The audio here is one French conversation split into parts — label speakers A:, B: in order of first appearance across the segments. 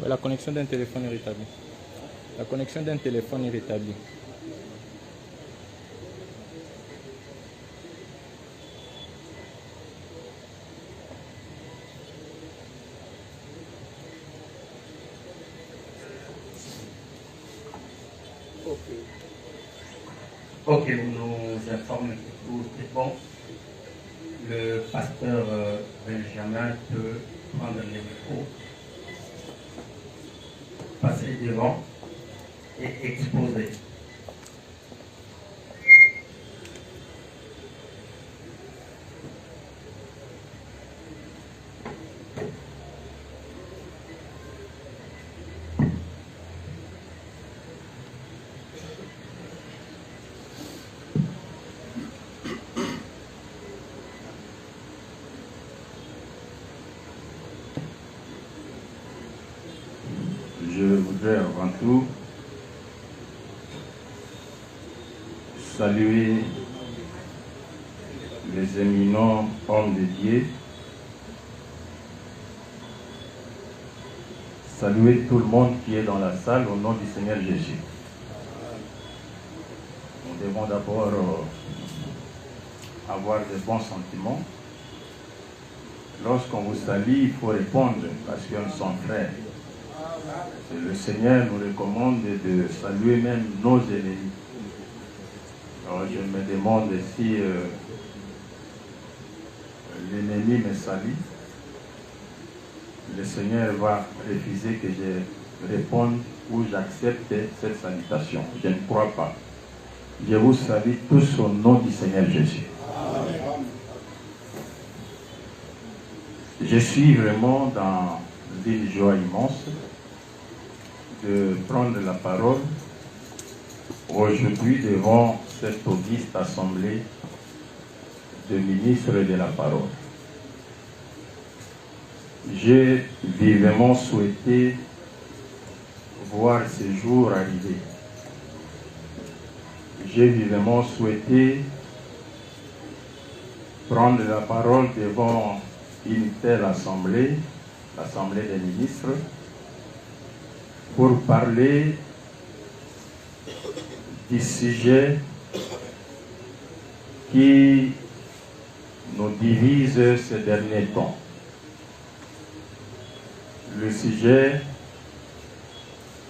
A: La connexion d'un téléphone est rétablie. La connexion d'un téléphone est rétablie.
B: Ok, on nous informe que tout est bon. Le pasteur Benjamin peut prendre les micros, passer devant et exposer.
C: Je voudrais avant tout saluer les éminents hommes de Dieu, saluer tout le monde qui est dans la salle au nom du Seigneur Jésus. Nous devons d'abord avoir de bons sentiments. Lorsqu'on vous salue, il faut répondre parce que nous sommes frères. Le Seigneur nous recommande de saluer même nos ennemis. Alors je me demande si l'ennemi me salue. Le Seigneur va refuser que je réponde ou j'accepte cette salutation. Je ne crois pas. Je vous salue tous au nom du Seigneur Jésus. Je suis vraiment dans une joie immense de prendre la parole aujourd'hui devant cette auguste assemblée de ministres de la parole. J'ai vivement souhaité voir ce jour arriver. J'ai vivement souhaité prendre la parole devant une telle assemblée, l'Assemblée des ministres, pour parler du sujet qui nous divise ces derniers temps. Le sujet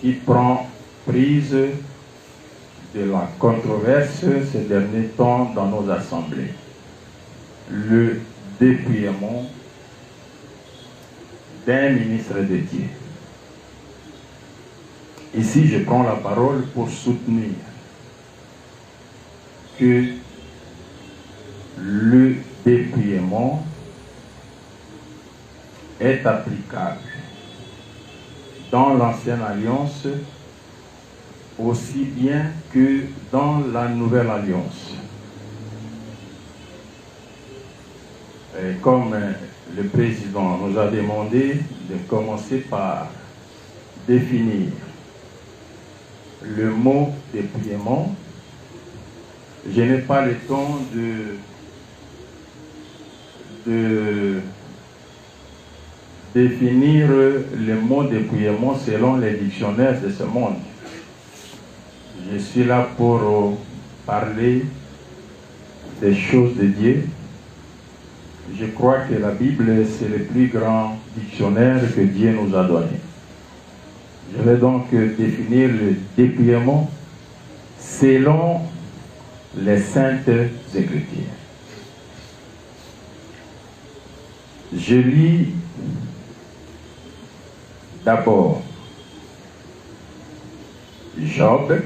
C: qui prend prise de la controverse ces derniers temps dans nos assemblées. Le dépouillement d'un ministre de Dieu. Ici, je prends la parole pour soutenir que le dépouillement est applicable dans l'Ancienne Alliance aussi bien que dans la Nouvelle Alliance. Et comme le président nous a demandé de commencer par définir le mot dépouillement, je n'ai pas le temps de définir le mot dépouillement selon les dictionnaires de ce monde. Je suis là pour parler des choses de Dieu. Je crois que la Bible, c'est le plus grand dictionnaire que Dieu nous a donné. Je vais donc définir le dépouillement selon les Saintes Écritures. Je lis d'abord Job,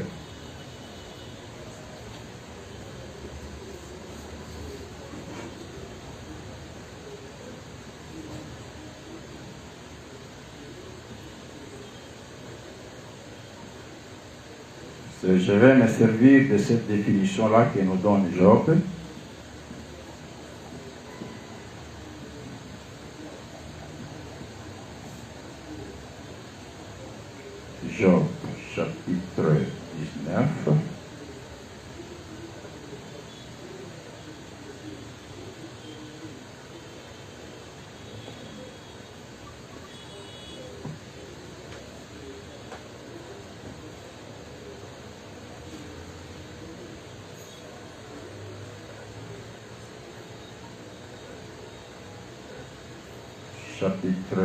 C: je vais me servir de cette définition-là que nous donne Job. Job, chapitre 19. chapitre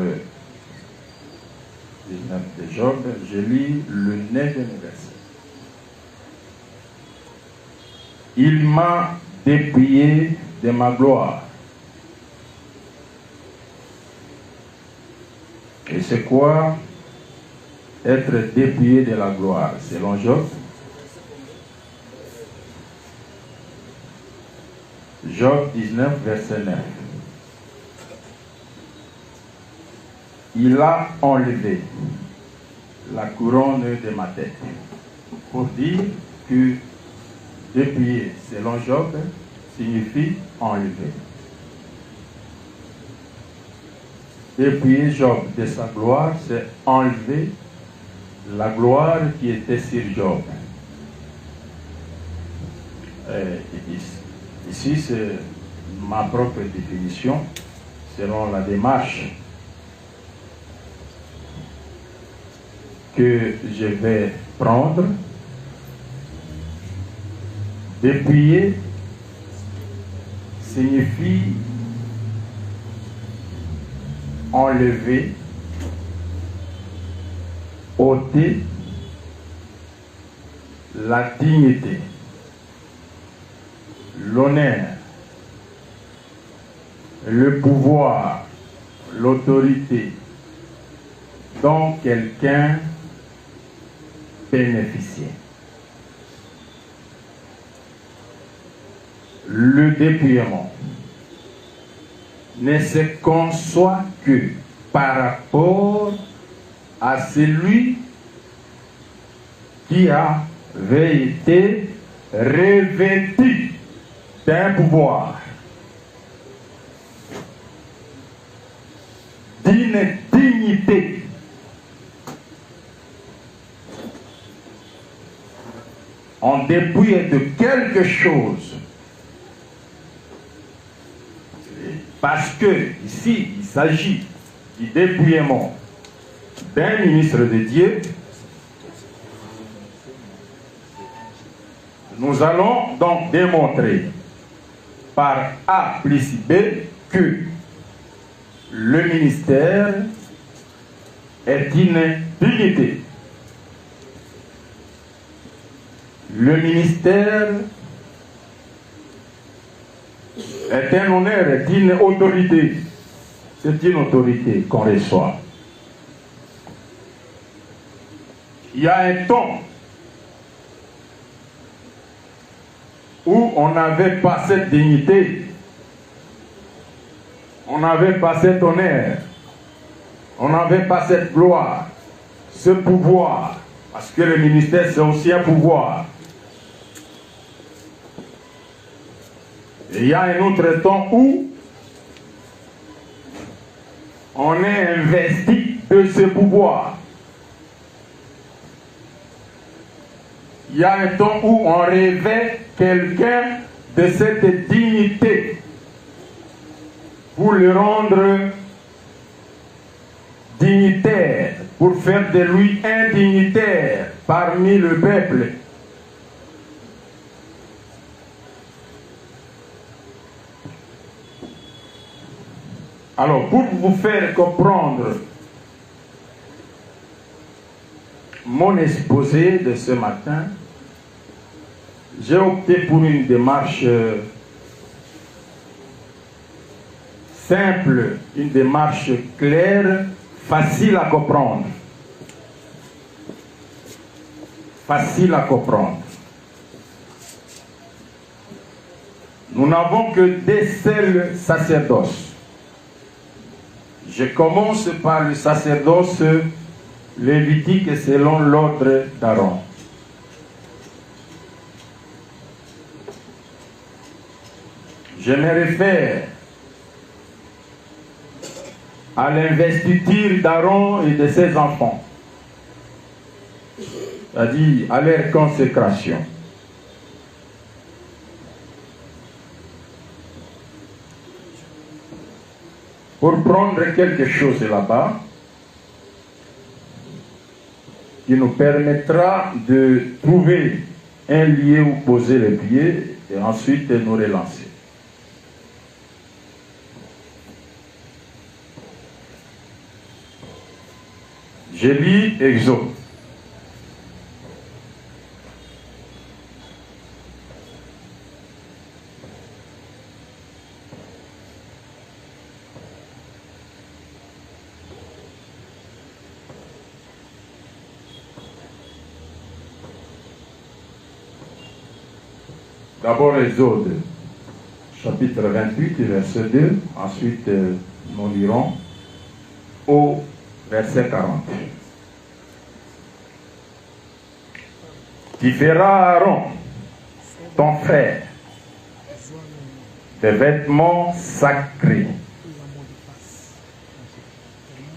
C: 19 de Job, je lis le 9e verset. Il m'a dépouillé de ma gloire. Et c'est quoi être dépouillé de la gloire selon Job? Job 19, verset 9. Il a enlevé la couronne de ma tête. Pour dire que dépouiller, selon Job, signifie enlever. Dépouiller Job de sa gloire, c'est enlever la gloire qui était sur Job. Ici, c'est ma propre définition, selon la démarche que je vais prendre. Dépouiller signifie enlever, ôter la dignité, l'honneur, le pouvoir, l'autorité dont quelqu'un bénéficiait. Le dépouillement ne se conçoit que par rapport à celui qui avait été revêtu d'un pouvoir, d'une dignité, on dépouille de quelque chose. Parce que ici, il s'agit du dépouillement d'un ministre de Dieu. Nous allons donc démontrer par A plus B que le ministère est une dignité. Le ministère est un honneur, est une autorité. C'est une autorité qu'on reçoit. Il y a un temps où on n'avait pas cette dignité, on n'avait pas cet honneur, on n'avait pas cette gloire, ce pouvoir, parce que le ministère c'est aussi un pouvoir. Et il y a un autre temps où on est investi de ce pouvoir. Il y a un temps où on revêt quelqu'un de cette dignité pour le rendre dignitaire, pour faire de lui un dignitaire parmi le peuple. Alors, pour vous faire comprendre mon exposé de ce matin, j'ai opté pour une démarche simple, une démarche claire, facile à comprendre. Facile à comprendre. Nous n'avons que des seuls sacerdoces. Je commence par le sacerdoce lévitique selon l'ordre d'Aaron. Je me réfère à l'investiture d'Aaron et de ses enfants, c'est-à-dire à leur consécration. Pour prendre quelque chose là-bas qui nous permettra de trouver un lieu où poser les pieds et ensuite nous relancer. Je lis Exode. D'abord Exode, chapitre 28, verset 2. Ensuite, nous lirons au verset 40. Tu feras Aaron, ton frère, des vêtements sacrés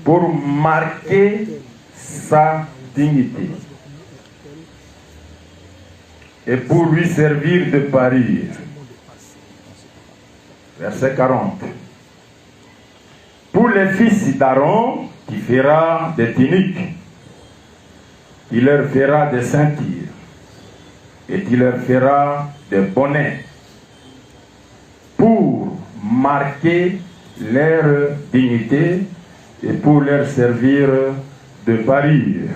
C: pour marquer sa dignité et pour lui servir de parure. Verset 40. Pour les fils d'Aaron, tu feras des tuniques, tu leur feras des ceintures, et tu leur feras des bonnets, pour marquer leur dignité et pour leur servir de parure.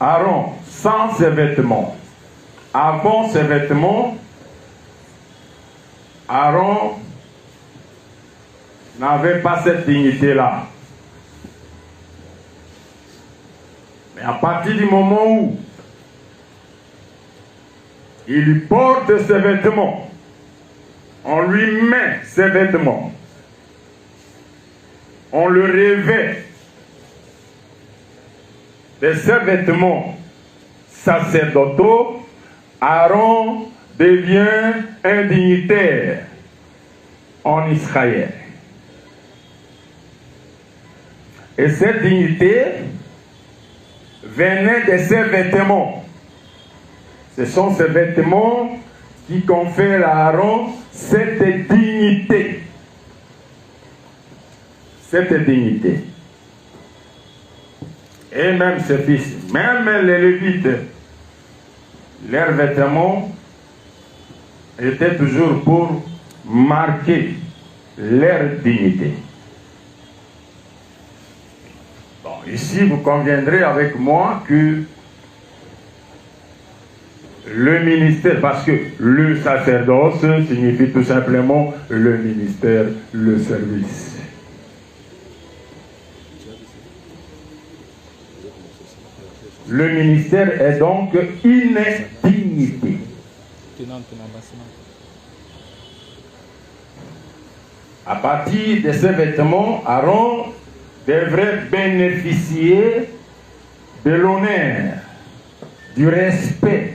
C: Aaron, sans ses vêtements, avant ses vêtements, Aaron n'avait pas cette dignité-là. Mais à partir du moment où il porte ses vêtements, on lui met ses vêtements, on le revêt de ses vêtements sacerdotaux, Aaron devient un dignitaire en Israël. Et cette dignité venait de ses vêtements. Ce sont ces vêtements qui confèrent à Aaron cette dignité. Cette dignité. Et même ses fils, même les Lévites, leurs vêtements étaient toujours pour marquer leur dignité. Bon, ici, vous conviendrez avec moi que le ministère, parce que le sacerdoce signifie tout simplement le ministère, le service. Le ministère est donc une dignité. À partir de ces vêtements, Aaron devrait bénéficier de l'honneur, du respect,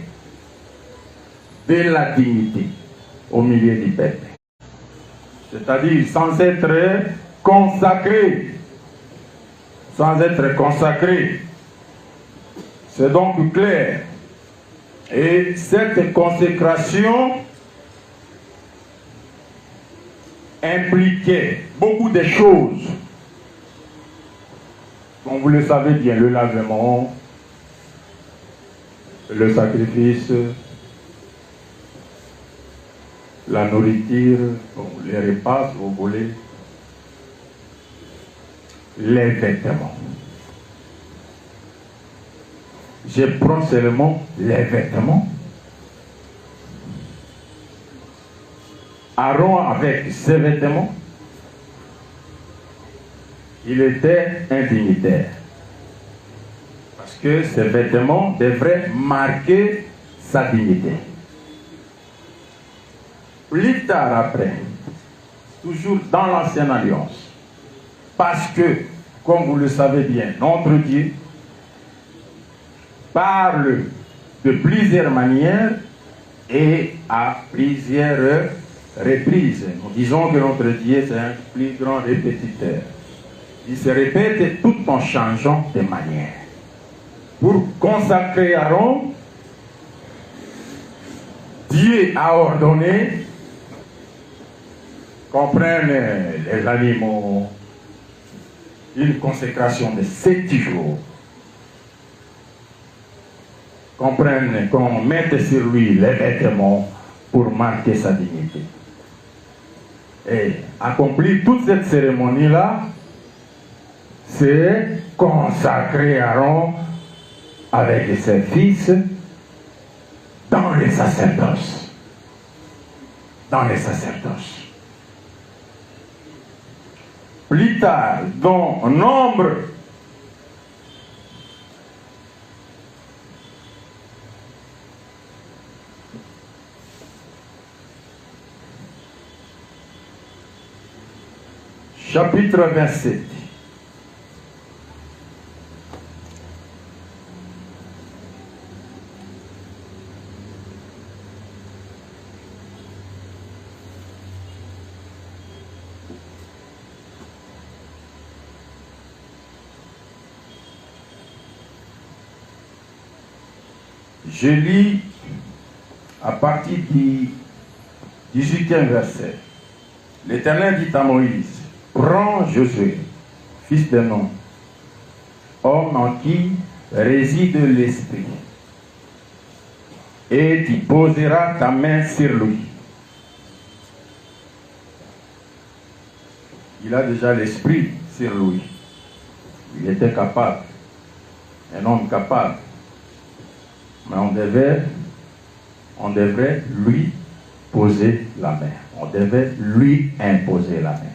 C: de la dignité au milieu du peuple. C'est-à-dire sans être consacré. Sans être consacré. C'est donc clair. Et cette consécration impliquait beaucoup de choses. Comme vous le savez bien, le lavement, le sacrifice, la nourriture, les repas, si vous voulez, les vêtements. Je prends seulement les vêtements. Aaron, avec ses vêtements, il était un dignitaire. Parce que ces vêtements devraient marquer sa dignité. Plus tard après, toujours dans l'Ancienne Alliance, parce que, comme vous le savez bien, notre Dieu parle de plusieurs manières et à plusieurs reprises. Nous disons que notre Dieu c'est un plus grand répétiteur. Il se répète tout en changeant de manière. Pour consacrer Aaron, Dieu a ordonné qu'on prenne les animaux, une consécration de 7 jours. Qu'on mette sur lui les vêtements pour marquer sa dignité. et accomplir toute cette cérémonie-là, c'est consacrer Aaron avec ses fils dans les sacerdoces. Dans les sacerdoces. Plus tard, dans Nombre, chapitre 27. Je lis à partir du 18e verset. L'Éternel dit à Moïse, prends Josué, fils de Nun, homme en qui réside l'Esprit, et tu poseras ta main sur lui. Il a déjà l'Esprit sur lui. Il était capable, un homme capable. Mais on devrait lui poser la main. On devait lui imposer la main.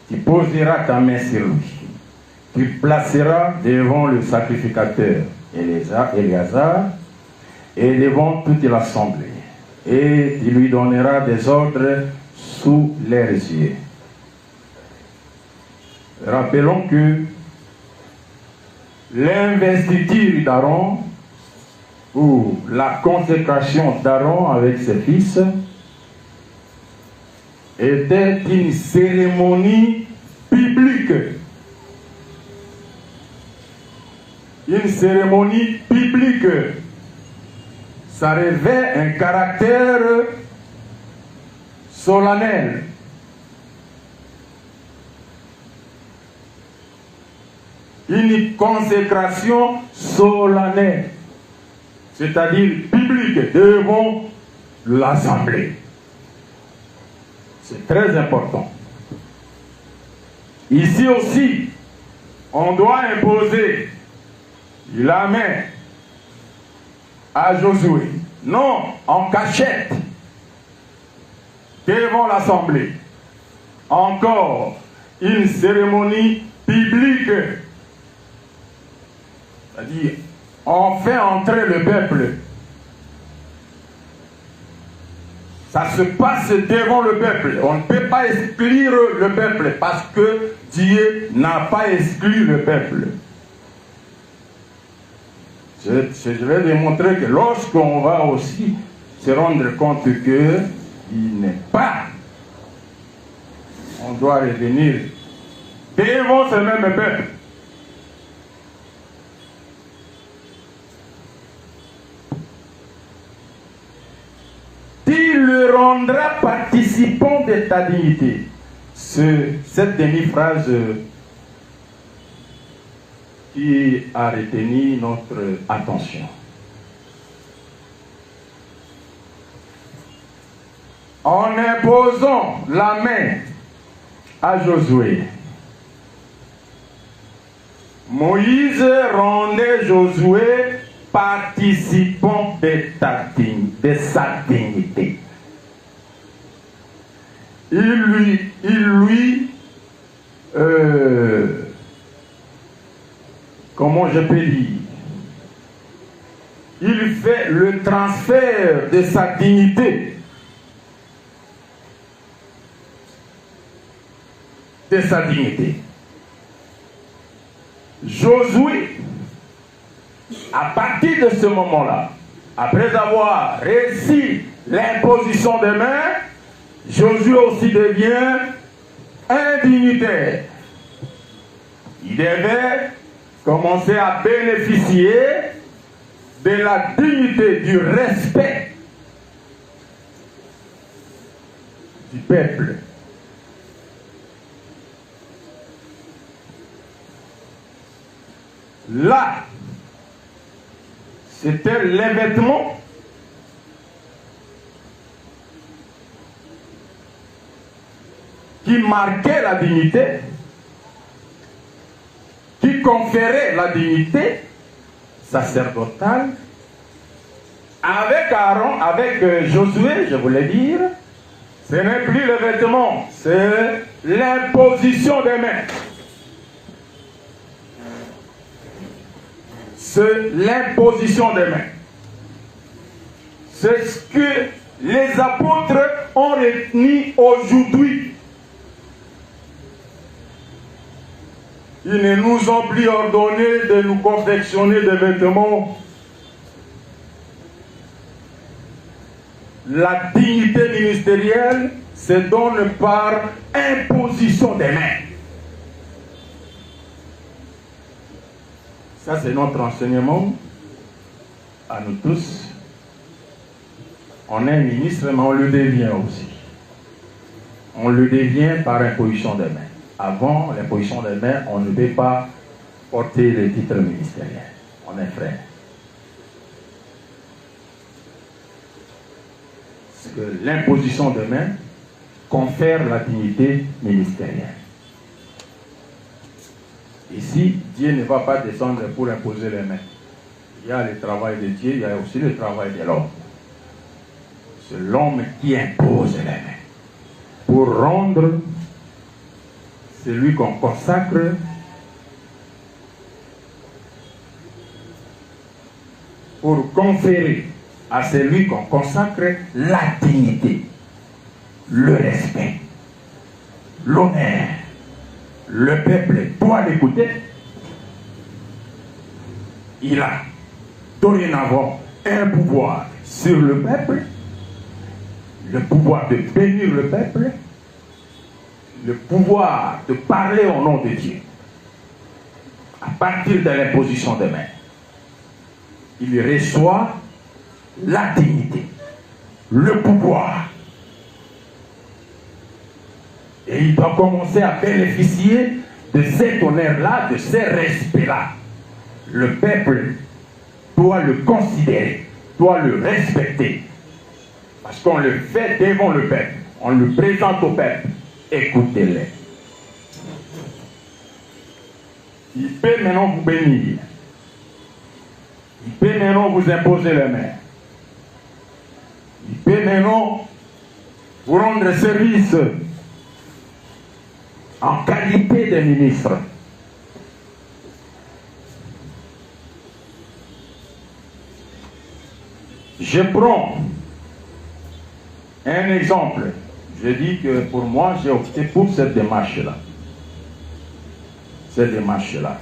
C: Tu poseras ta main sur lui. Tu placeras devant le sacrificateur Éléazar et devant toute l'assemblée. Et tu lui donneras des ordres sous leurs yeux. Rappelons que l'investiture d'Aaron ou la consécration d'Aaron avec ses fils était une cérémonie biblique. Une cérémonie biblique. Ça revêt un caractère solennel. Une consécration solennelle, c'est-à-dire biblique, devant l'assemblée. C'est très important. Ici aussi, on doit imposer la main à Josué, non en cachette, devant l'assemblée. Encore une cérémonie biblique. C'est-à-dire, on fait entrer le peuple. Ça se passe devant le peuple. On ne peut pas exclure le peuple parce que Dieu n'a pas exclu le peuple. Je vais démontrer que lorsqu'on va aussi se rendre compte qu'il n'est pas, on doit revenir devant ce même peuple. Tu le rendras participant de ta dignité. Cette demi-phrase qui a retenu notre attention. En imposant la main à Josué, Moïse rendait Josué participant de sa dignité. Comment je peux dire, il fait le transfert de sa dignité, Josué, à partir de ce moment-là, après avoir réussi l'imposition des mains, Josué aussi devient un dignitaire. Il devait commencer à bénéficier de la dignité, du respect du peuple. Là, c'était les vêtements qui marquait la dignité, qui conférait la dignité sacerdotale, avec Aaron, avec Josué, je voulais dire, ce n'est plus le vêtement, c'est l'imposition des mains. C'est l'imposition des mains. C'est ce que les apôtres ont retenu aujourd'hui. Ils ne nous ont plus ordonné de nous confectionner des vêtements. La dignité ministérielle se donne par imposition des mains. Ça, c'est notre enseignement à nous tous. On est ministre, mais on le devient aussi. On le devient par imposition des mains. Avant l'imposition des mains, on ne peut pas porter les titres ministériels. On est frère. Parce que l'imposition des mains confère la dignité ministérielle. Ici, Dieu ne va pas descendre pour imposer les mains. Il y a le travail de Dieu, il y a aussi le travail de l'homme. C'est l'homme qui impose les mains pour rendre celui qu'on consacre pour conférer à celui qu'on consacre la dignité, le respect, l'honneur. Le peuple doit l'écouter. Il a dorénavant un pouvoir sur le peuple, le pouvoir de bénir le peuple, le pouvoir de parler au nom de Dieu. À partir de l'imposition des mains, il reçoit la dignité, le pouvoir. Et il doit commencer à bénéficier de cet honneur-là, de ces respects-là. Le peuple doit le considérer, doit le respecter. Parce qu'on le fait devant le peuple. On le présente au peuple. Écoutez-le. Il peut maintenant vous bénir. Il peut maintenant vous imposer les mains. Il peut maintenant vous rendre service en qualité de ministre. Je prends un exemple. Je dis que pour moi, j'ai opté pour cette démarche-là. Cette démarche-là.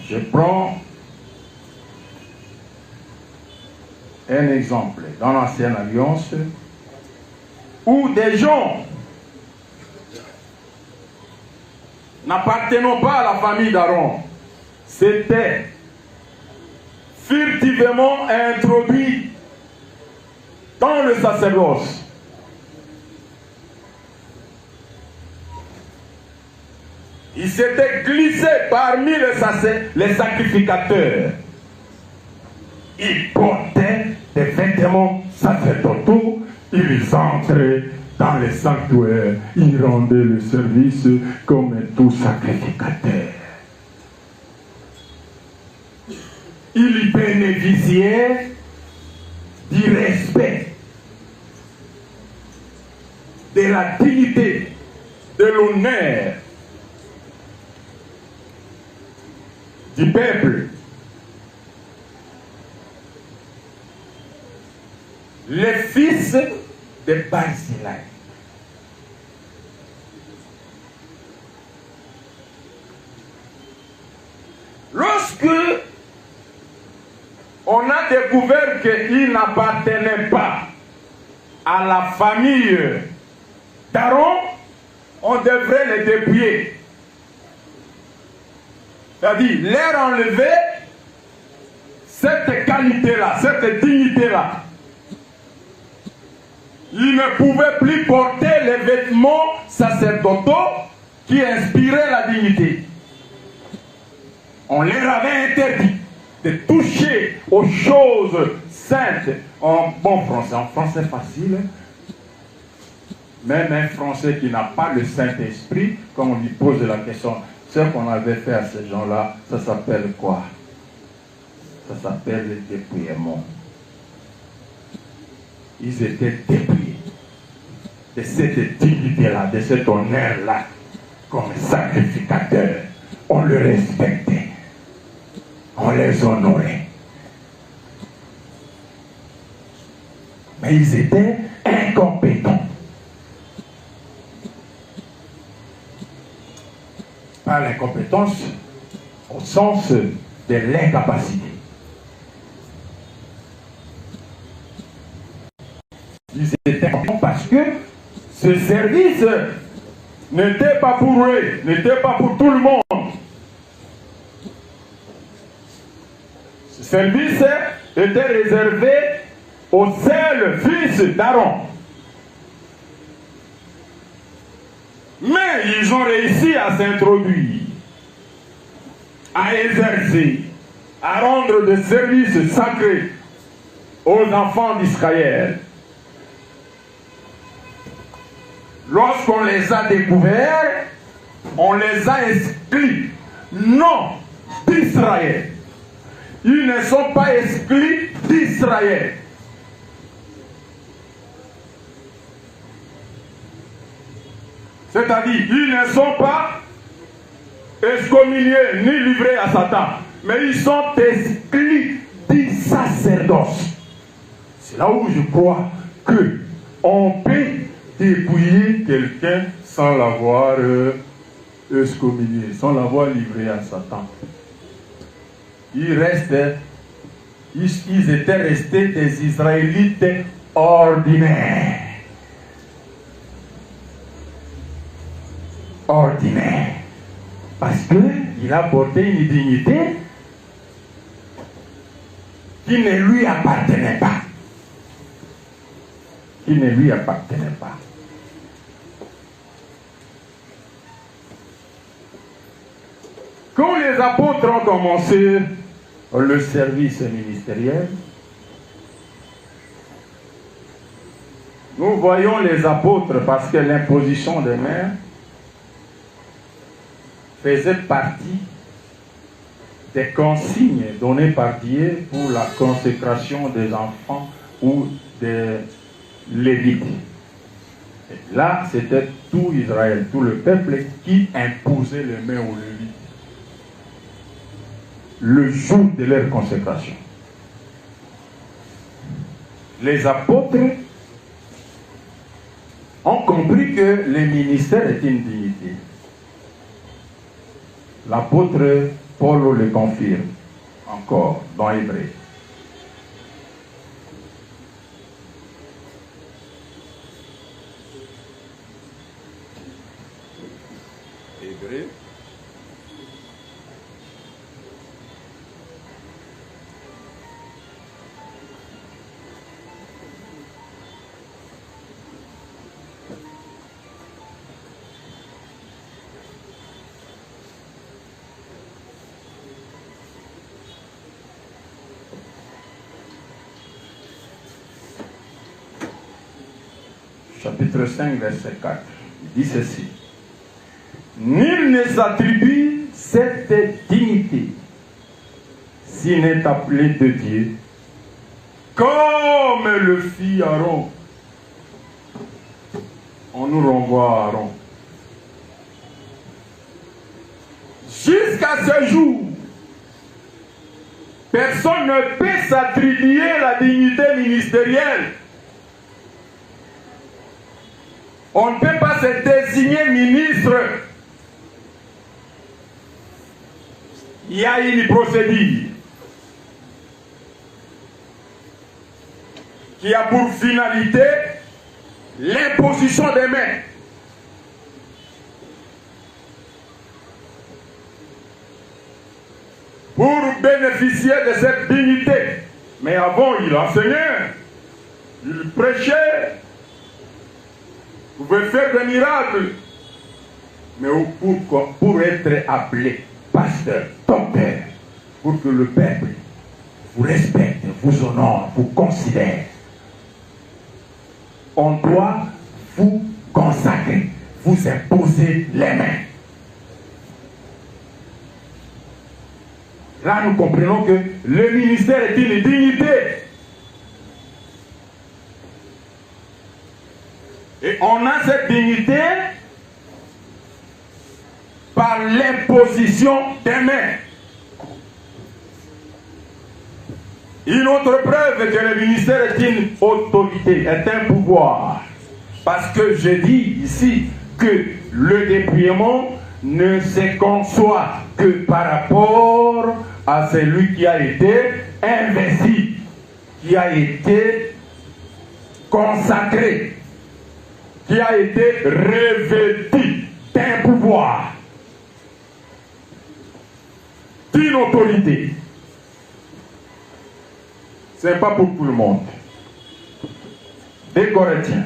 C: Je prends un exemple dans l'Ancienne Alliance où des gens n'appartenant pas à la famille d'Aaron s'étaient furtivement introduits dans le sacerdoce. Ils s'étaient glissés parmi les sacrificateurs. Ils portaient des vêtements sacerdotaux, ils entraient dans les sanctuaires, ils rendaient le service comme tout sacrificateur. Ils bénéficiaient du respect, de la dignité, de l'honneur du peuple. Les fils de Barzillai. Lorsque on a découvert qu'ils n'appartenaient pas à la famille d'Aaron, on devrait les dépouiller. C'est-à-dire leur enlever cette qualité-là, cette dignité-là. Ils ne pouvaient plus porter les vêtements sacerdotaux qui inspiraient la dignité. On leur avait interdit de toucher aux choses sainte en bon français, en français facile. Même un Français qui n'a pas le Saint-Esprit, quand on lui pose la question, ce qu'on avait fait à ces gens-là, ça s'appelle quoi? Ça s'appelle le dépouillement. Ils étaient dépouillés de cette dignité-là, de cet honneur-là, comme sacrificateurs. On le respectait, on les honorait. Mais ils étaient incompétents. Pas l'incompétence au sens de l'incapacité. Ils étaient incompétents parce que ce service n'était pas pour eux, n'était pas pour tout le monde. Ce service était réservé au seul fils d'Aaron. Mais ils ont réussi à s'introduire, à exercer, à rendre des services sacrés aux enfants d'Israël. Lorsqu'on les a découverts, on les a exclus, non d'Israël. Ils ne sont pas exclus d'Israël. C'est-à-dire, ils ne sont pas excommuniés ni livrés à Satan, mais ils sont exclus du sacerdoce. C'est là où je crois qu'on peut dépouiller quelqu'un sans l'avoir excommunié, sans l'avoir livré à Satan. Ils étaient restés des Israélites ordinaires. Ordinaire, parce qu'il a porté une dignité qui ne lui appartenait pas. Qui ne lui appartenait pas. Quand les apôtres ont commencé le service ministériel, nous voyons les apôtres parce que l'imposition des mains faisait partie des consignes données par Dieu pour la consécration des enfants ou des Lévites. Et là, c'était tout Israël, tout le peuple qui imposait les mains aux Lévites le jour de leur consécration. Les apôtres ont compris que le ministère est une dignité. L'apôtre Paul le confirme encore dans Hébreux. Hébreux. Chapitre 5, verset 4. Il dit ceci. Nul ne s'attribue cette dignité s'il n'est appelé de Dieu, comme le fit Aaron. On nous renvoie à Aaron. Jusqu'à ce jour, personne ne peut s'attribuer la dignité ministérielle. On ne peut pas se désigner ministre. Il y a une procédure qui a pour finalité l'imposition des mains. Pour bénéficier de cette dignité. Mais avant, il enseignait, il prêchait. Vous pouvez faire des miracles. Mais pour être appelé pasteur, docteur, pour que le peuple vous respecte, vous honore, vous considère. On doit vous consacrer, vous imposer les mains. Là, nous comprenons que le ministère est une dignité. Et on a cette dignité par l'imposition des mains. Une autre preuve que le ministère est une autorité, est un pouvoir. Parce que je dis ici que le dépouillement ne se conçoit que par rapport à celui qui a été investi, qui a été consacré, qui a été revêtu d'un pouvoir, d'une autorité. Ce n'est pas pour tout le monde. Des Corinthiens.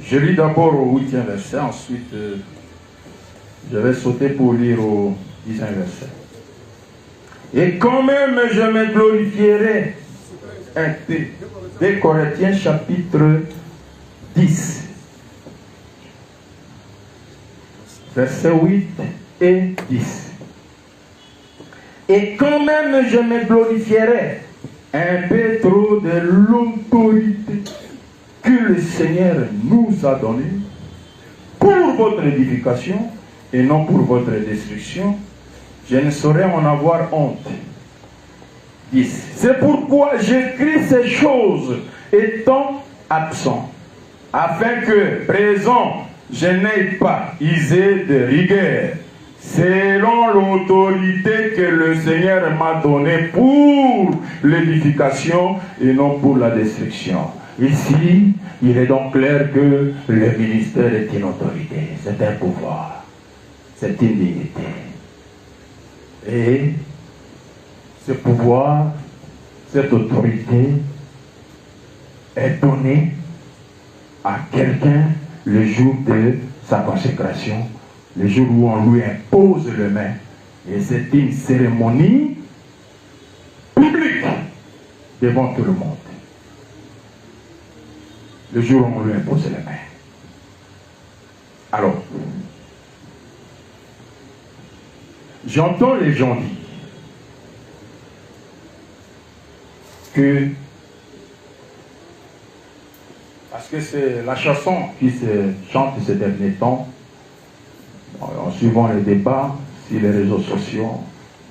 C: Je lis d'abord au 8e verset, ensuite je vais sauter pour lire au 10e verset. Et quand même je me glorifierai un peu. Des Corinthiens chapitre 10, versets 8 et 10. Et quand même je me glorifierai un peu trop de l'autorité que le Seigneur nous a donné pour votre édification et non pour votre destruction, je ne saurais en avoir honte. 10. C'est pourquoi j'écris ces choses étant absent, afin que, présent, je n'aie pas usé de rigueur, selon l'autorité que le Seigneur m'a donnée pour l'édification et non pour la destruction. Ici, il est donc clair que le ministère est une autorité, c'est un pouvoir, c'est une dignité. Et ce pouvoir, cette autorité est donnée à quelqu'un le jour de sa consécration, le jour où on lui impose les mains. Et c'est une cérémonie publique devant tout le monde. Le jour où on lui impose les mains. Alors, j'entends les gens dire que, parce que c'est la chanson qui se chante ces derniers temps, en suivant les débats sur les réseaux sociaux,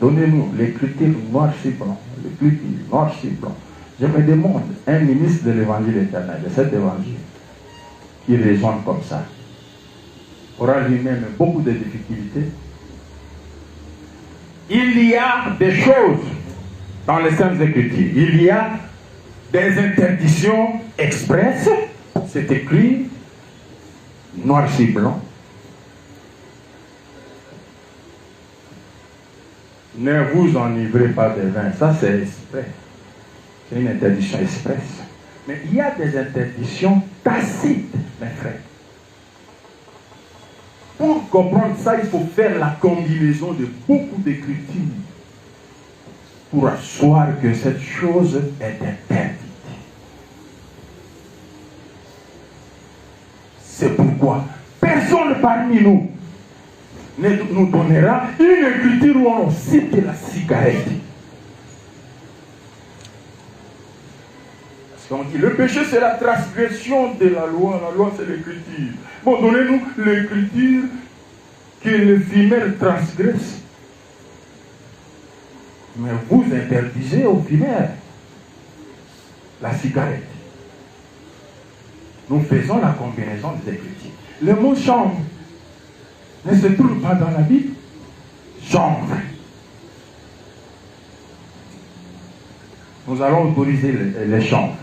C: donnez-nous l'écriture noir sur blanc, l'écriture noir sur blanc. Je me demande, un ministre de l'évangile éternel, de cet évangile, qui raisonne comme ça, aura lui-même beaucoup de difficultés. Il y a des choses dans les Saintes Écritures. Il y a des interdictions expresses, c'est écrit, noir sur blanc. Ne vous enivrez pas de vin, ça c'est exprès. C'est une interdiction expresse. Mais il y a des interdictions tacites, mes frères. Pour comprendre ça, il faut faire la combinaison de beaucoup d'écritures pour asseoir que cette chose est interdite. C'est pourquoi personne parmi nous ne nous donnera une écriture où on cite la cigarette. Parce qu'on dit le péché c'est la transgression de la loi c'est l'écriture. Bon, donnez-nous l'écriture que le fumeur transgresse. Mais vous interdisez au fumeur la cigarette. Nous faisons la combinaison des écritures. Le mot chambre ne se trouve pas dans la Bible. Chambre. Nous allons autoriser les chambres.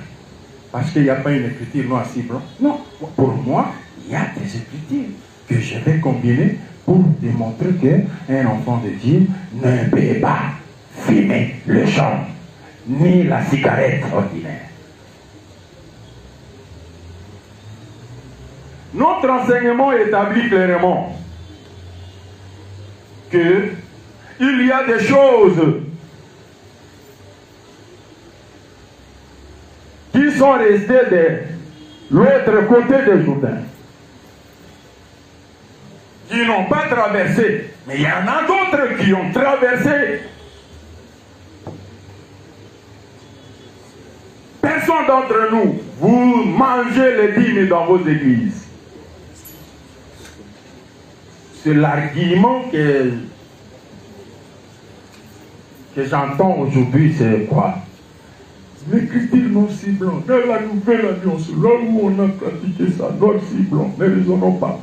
C: parce qu'il n'y a pas une écriture noir sur blanc. Non, pour moi, il y a des écritures que je vais combiner pour démontrer qu'un enfant de Dieu ne peut pas fumer le champ, ni la cigarette ordinaire. Notre enseignement établit clairement qu'il y a des choses qui sont restées de l'autre côté du Jourdain, qui n'ont pas traversé, mais il y en a d'autres qui ont traversé. Personne d'entre nous, vous mangez les dîmes dans vos églises. C'est l'argument que j'entends aujourd'hui, c'est quoi? L'écriture noir si blanc, dans la nouvelle alliance, là où on a pratiqué ça, noir si blanc, ne raisonnons pas.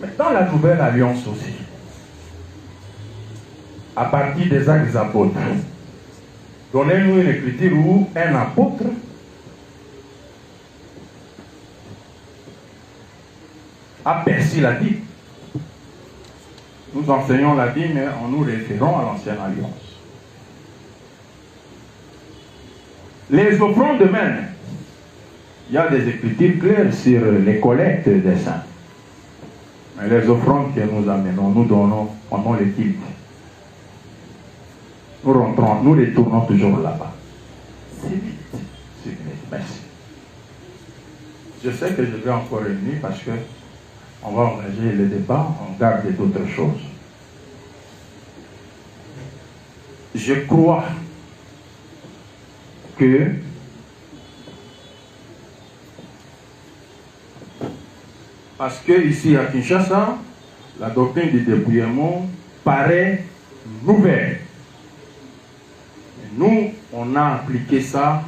C: Mais dans la nouvelle alliance aussi, à partir des actes des apôtres, donnez-nous une écriture où un apôtre a perçu la dîme. Nous enseignons la dîme, mais en nous référant à l'ancienne alliance. Les offrandes de même, il y a des écritures claires sur les collectes des saints. Mais les offrandes que nous amenons, nous donnons pendant les cultes. Nous rentrons, nous retournons toujours là-bas. C'est vite. C'est vite. Merci. Je sais que je vais encore revenir parce que on va engager le débat, on garde d'autres choses. Je crois que parce que ici à Kinshasa, la doctrine du dépouillement paraît nouvelle. Et nous, on a appliqué ça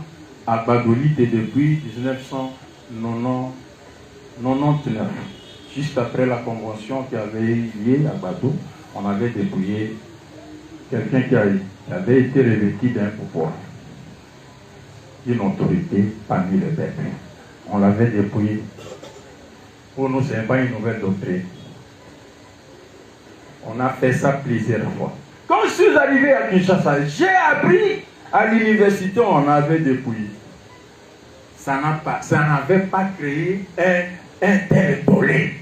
C: à Badolite depuis 1999. Juste après la convention qui avait eu lieu à Badou, on avait dépouillé quelqu'un qui avait été revêtu d'un pouvoir, d'une autorité parmi les peuples. On l'avait dépouillé. Pour nous, ce n'est pas une nouvelle doctrine. On a fait ça plusieurs fois. Quand je suis arrivé à Kinshasa, j'ai appris à l'université, on avait dépouillé. Ça n'avait pas créé un tel tollé.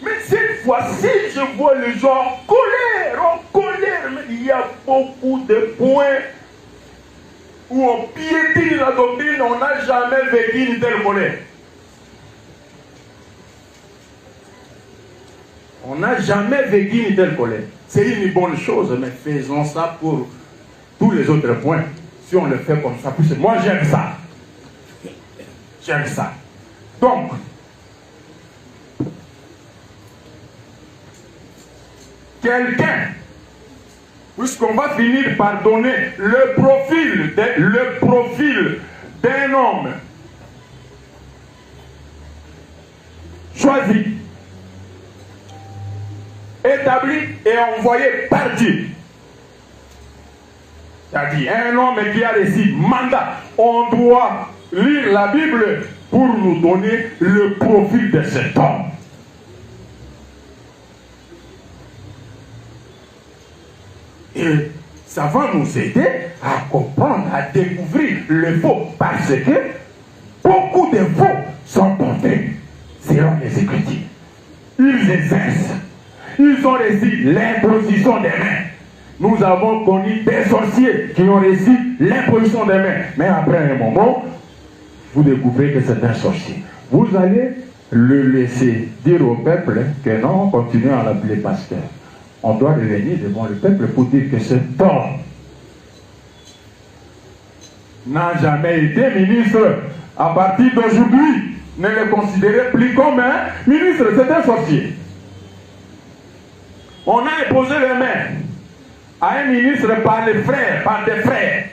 C: Mais cette fois-ci, je vois les gens en colère, mais il y a beaucoup de points où on piétine la doctrine, on n'a jamais vécu une telle colère. On n'a jamais vécu une telle colère. C'est une bonne chose, mais faisons ça pour tous les autres points. Si on le fait comme ça, moi j'aime ça. J'aime ça. Donc, quelqu'un, puisqu'on va finir par donner le profil d'un homme choisi, établi et envoyé par Dieu. C'est-à-dire un homme qui a reçu mandat. On doit lire la Bible pour nous donner le profil de cet homme. Et ça va nous aider à comprendre, à découvrir le faux. Parce que beaucoup de faux sont portés selon les Écritures. Ils exercent. Ils ont reçu l'imposition des mains. Nous avons connu des sorciers qui ont reçu l'imposition des mains. Mais après un moment, vous découvrez que c'est un sorcier. Vous allez le laisser dire au peuple que non, continuez à l'appeler pasteur. On doit revenir devant le peuple pour dire que cet homme n'a jamais été ministre. À partir d'aujourd'hui, ne le considérez plus comme un ministre, c'est un sorcier. On a imposé les mains à un ministre par les frères, par des frères.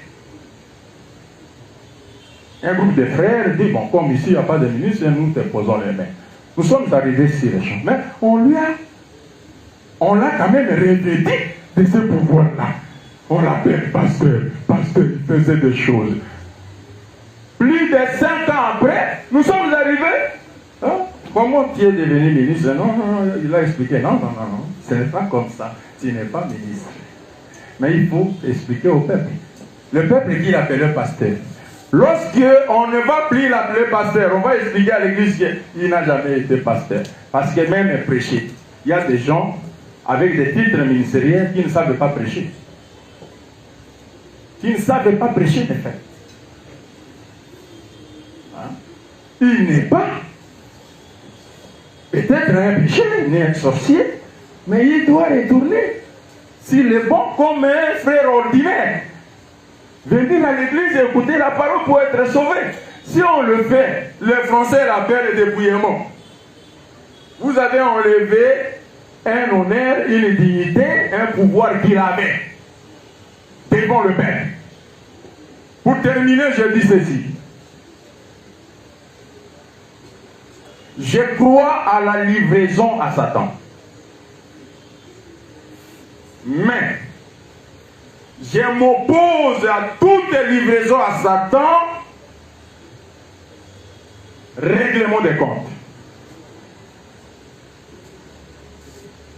C: Un groupe de frères dit, bon, comme ici il n'y a pas de ministre, nous te posons les mains. Nous sommes arrivés sur les champs, mais on l'a quand même revêtu de ce pouvoir-là. On l'appelle pasteur, pasteur, il faisait des choses. des 5 ans après, nous sommes arrivés. Hein? Comment tu es devenu ministre? Non, non, il a expliqué. Non, non, non, non. Ce n'est pas comme ça. Tu n'es pas ministre. Mais il faut expliquer au peuple. Le peuple qui l'appelle le pasteur. Lorsqu'on ne va plus l'appeler pasteur, on va expliquer à l'église qu'il n'a jamais été pasteur. Parce que même prêcher. Il y a des gens avec des titres ministériels qui ne savent pas prêcher. Qui ne savent pas prêcher, de fait. Hein? Il n'est pas peut-être un péché, ni un sorcier, mais il doit retourner s'il est bon comme un frère ordinaire. Venir à l'église et écouter la parole pour être sauvé. Si on le fait, les Français l'appellent le dépouillement. Vous avez enlevé un honneur, une dignité, un pouvoir qu'il avait devant le Père. Pour terminer, je dis ceci. Je crois à la livraison à Satan. Mais je m'oppose à toute livraison à Satan. Règlement des comptes.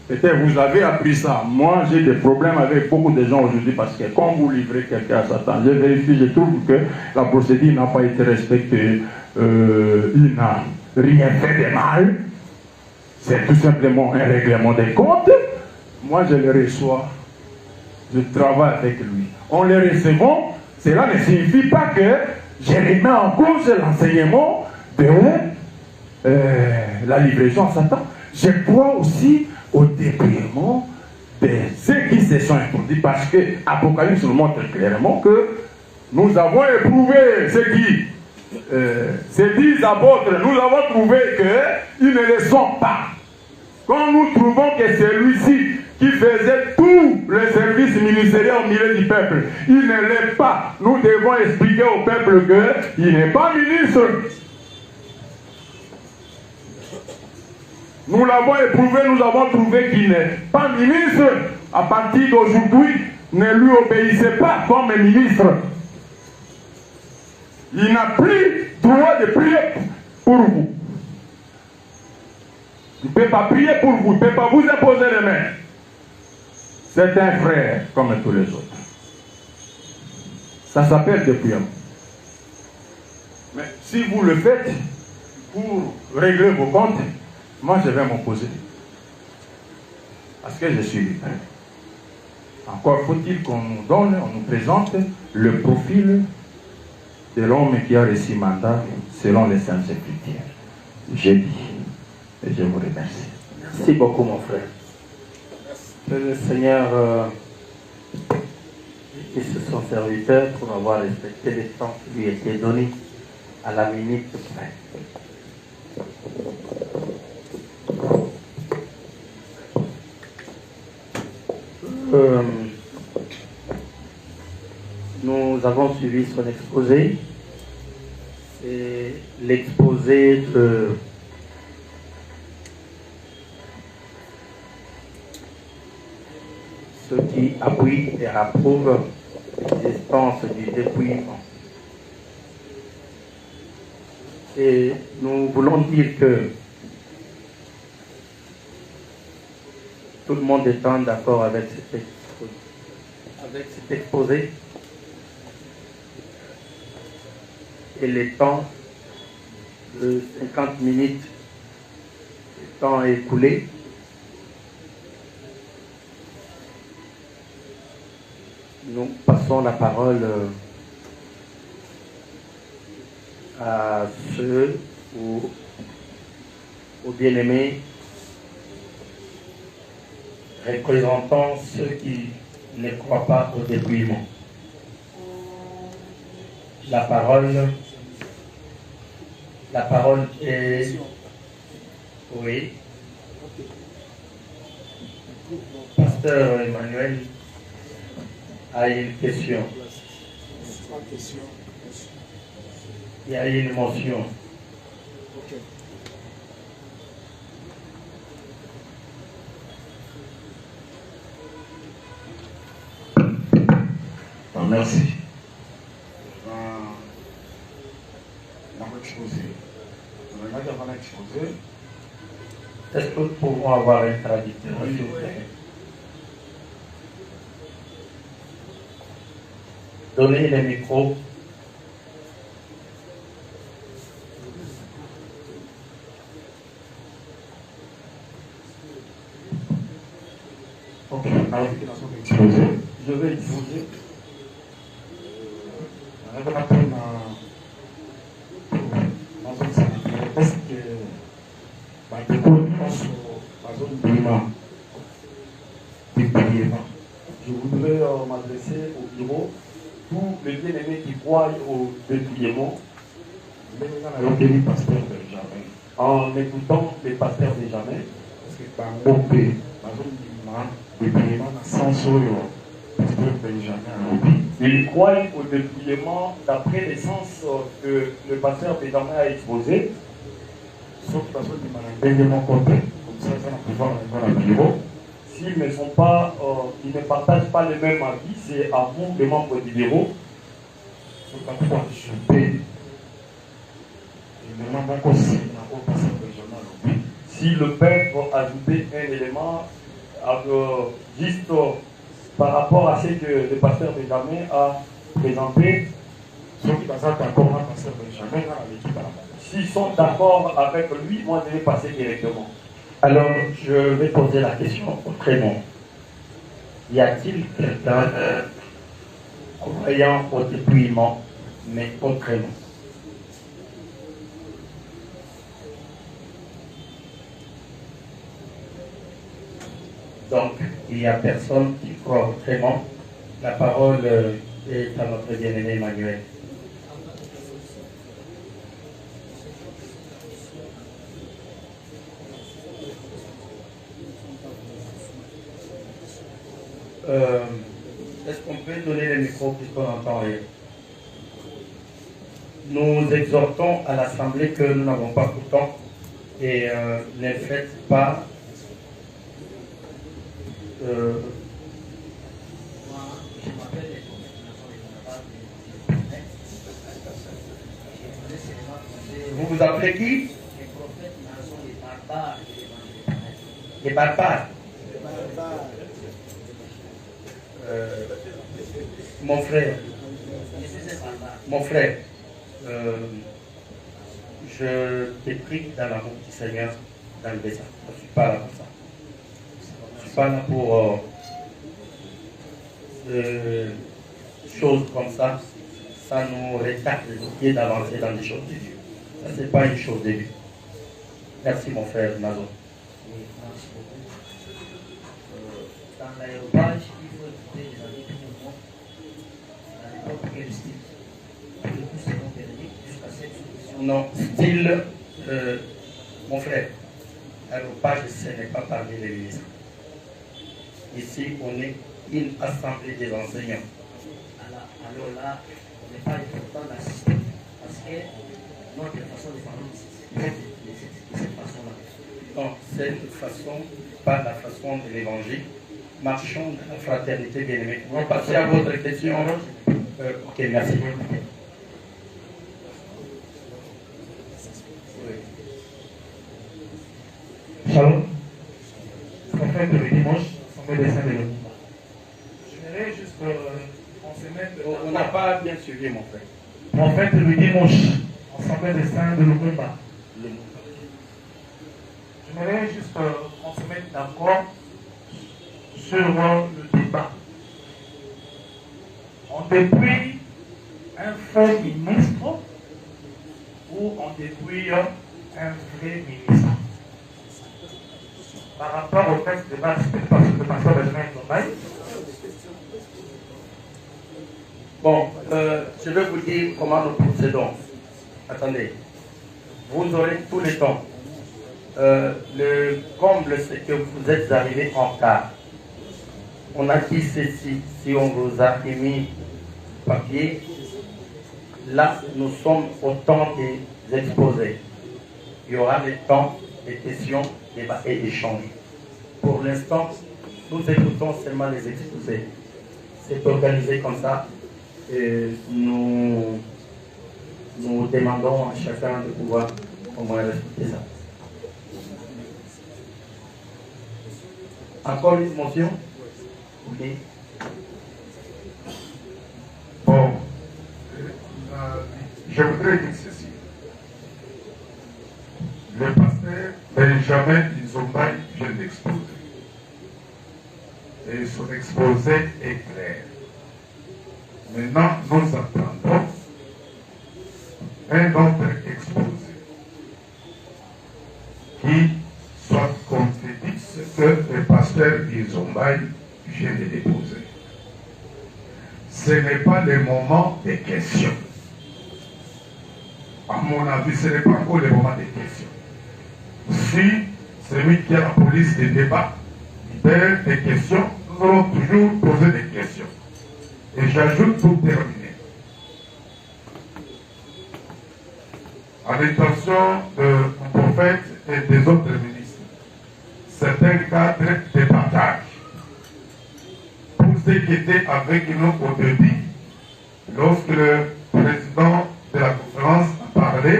C: Peut-être vous avez appris ça. Moi, j'ai des problèmes avec beaucoup de gens aujourd'hui parce que quand vous livrez quelqu'un à Satan, je vérifie, je trouve que la procédure n'a pas été respectée. Il n'a rien fait de mal. C'est tout simplement un règlement des comptes. Moi, je le reçois. Je travaille avec lui. En le recevant, cela ne signifie pas que je remets en cause l'enseignement de la livraison à Satan. Je crois aussi au dépouillement de ceux qui se sont introduits parce que l'Apocalypse nous montre clairement que nous avons éprouvé ceux qui se disent apôtres, nous avons trouvé qu'ils ne le sont pas. Quand nous trouvons que celui-ci qui faisait tout le service ministériel au milieu du peuple, il ne l'est pas, nous devons expliquer au peuple qu'il n'est pas ministre. Nous l'avons éprouvé, nous avons trouvé qu'il n'est pas ministre. À partir d'aujourd'hui, ne lui obéissez pas comme ministre. Il n'a plus droit de prier pour vous. Il ne peut pas prier pour vous, il ne peut pas vous imposer les mains. C'est un frère comme tous les autres. Ça s'appelle dépouillement. Mais si vous le faites pour régler vos comptes, moi je vais m'opposer. Parce que je suis libre. Encore faut-il qu'on nous donne, on nous présente le profil de l'homme qui a reçu mandat selon les Saintes Écritures. J'ai dit. Et je vous remercie.
D: Merci beaucoup, mon frère. Que le Seigneur bénisse son serviteur pour avoir respecté le temps qui lui était donné à la minute près. Nous avons suivi son exposé. C'est l'exposé de ceux qui appuient et approuvent l'existence du dépouillement. Et nous voulons dire que tout le monde étant d'accord avec cet exposé, et le temps de 50 minutes, le temps écoulé, nous passons la parole à ceux aux bien-aimés représentant ceux qui ne croient pas au dépouillement. La parole est... Oui. Pasteur Emmanuel a une question. Il y a une motion.
E: Merci. devant l'exposé.
D: Est-ce que nous pouvons avoir un traducteur, s'il vous plaît? Donnez le micro.
E: Ok, alors exposé. Je vais exposer. Est-ce que je voudrais m'adresser au bureau, tous les bien-aimés qui croient au dépouillement, en écoutant les pasteurs Benjamin, ils croient au dépouillement d'après les sens que le pasteur Benjamin a exposé. S'ils ne sont pas, ils ne partagent pas le même avis, c'est à vous, les membres du bureau. Si le père veut ajouter un élément juste par rapport à ce que le pasteur Benjamin a présenté, s'ils sont d'accord avec lui, moi je vais passer directement.
D: Alors, je vais poser la question autrement. Y a-t-il quelqu'un croyant au dépouillement, mais autrement? Donc, il n'y a personne qui croit autrement. La parole est à notre bien-aimé Emmanuel. Est-ce qu'on peut donner le micro puisqu'on n'entend rien? Nous exhortons à l'Assemblée que nous n'avons pas tout le temps et ne faites pas vous vous appelez qui? Les barbares. Mon frère, je te prie dans l'amour du Seigneur d'enlever ça. Je ne suis pas là pour ça. Je ne suis pas là pour choses comme ça. Ça nous retarde les pieds d'avancer dans les choses de Dieu. Ça, ce n'est pas une chose de Dieu. Merci mon frère Nazo.
F: Dans l'aérobage, il faut écouter les avis de tout le monde. Dans n'importe quel style. Tous les coups seront perdus jusqu'à cette solution.
D: Non, style, mon frère, l'aérobage, ce n'est pas parmi les ministres. Ici, on est une assemblée des enseignants.
F: Alors là, on n'est pas important d'assister. Parce que notre façon de parler de cette façon-là.
D: Non, cette façon, pas la façon de l'évangile. Marchons dans la fraternité bien-aimée. On va passer à votre question. Ok, merci.
E: Shalom. En fait, le dimanche, on met des saints de l'Omba. Je dirais juste en semaine de...
D: On n'a pas bien suivi, mon frère.
E: En fait, le dimanche, on s'en met des saints de l'Omba. J'aimerais juste qu'on se mette d'accord sur le débat. On dépouille un faux ministre ou on dépouille un vrai ministre. Par rapport au fait de le pasteur Benjamin Tombaï.
D: Bon, je vais vous dire comment nous procédons. Attendez, vous aurez tout le temps. Le comble, c'est que vous êtes arrivés en retard. On a dit ceci, si on vous a émis papier, là, nous sommes au temps des exposés. Il y aura le temps des questions, débats et d'échanges. Pour l'instant, nous écoutons seulement les exposés. C'est organisé comme ça. Et nous demandons à chacun de pouvoir au moins respecter ça. Encore une motion? Oui.
G: Bon, je voudrais dire ceci. Le pasteur Benjamin Izombaï vient d'exposer. Et son exposé est clair. Maintenant, nous attendons un autre exposé qui soit contredit ce que le pasteur Izombaï vient de déposer. Ce n'est pas le moment des questions. À mon avis, ce n'est pas encore le moment des questions. Si celui qui a la police des débats libère des questions, nous allons toujours poser des questions. Et j'ajoute pour terminer. À l'intention du prophète et des autres ministres, certains cadres de partage, pour ceux qui étaient avec nous au début, lorsque le président de la conférence a parlé,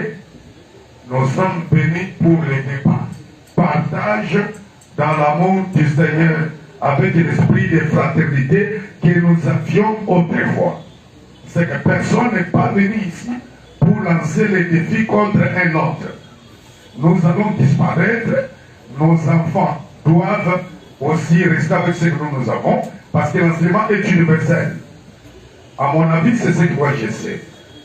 G: nous sommes venus pour les débats. Partage dans l'amour du Seigneur avec l'esprit de fraternité que nous avions autrefois. C'est que personne n'est pas venu ici pour lancer les défis contre un autre. Nous allons disparaître, nos enfants doivent aussi rester avec ce que nous avons, parce que l'enseignement est universel. À mon avis, c'est ce que moi je sais.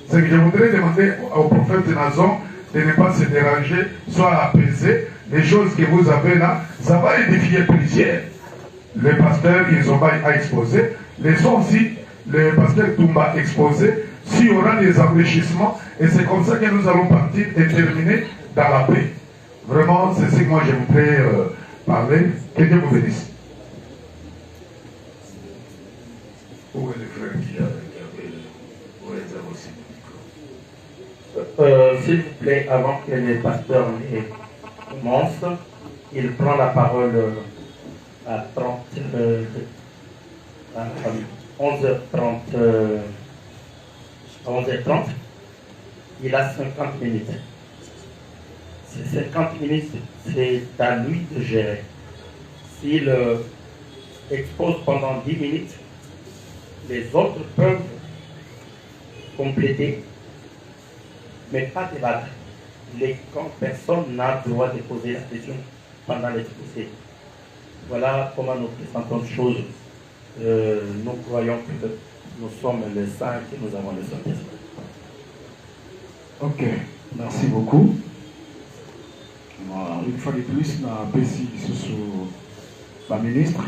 G: C'est que je voudrais demander au prophète Nazon de ne pas se déranger, soit apaiser. Les choses que vous avez là, ça va édifier plusieurs. Le pasteur Izombaï a exposé, laissons aussi le pasteur Toumba exposer, s'il y aura des enrichissements, et c'est comme ça que nous allons partir et terminer dans la paix. Vraiment, c'est ce que moi je voudrais parler. Que Dieu vous bénisse. Où est le frère qui a regardé? Où est le aussi?
D: S'il vous plaît, avant que les pasteurs commencent, il prend la parole à 11h30. 11h30. Il a 50 minutes. Ces 50 minutes, c'est à lui de gérer. S'il expose pendant 10 minutes, les autres peuvent compléter, mais pas débattre. Personne n'a le droit de poser la question pendant l'exposé. Voilà comment nous présentons les choses. Nous croyons que nous sommes les saints et que nous avons le Saint-Esprit.
H: Ok, merci beaucoup. Une fois de plus, on a apprécié le ministre,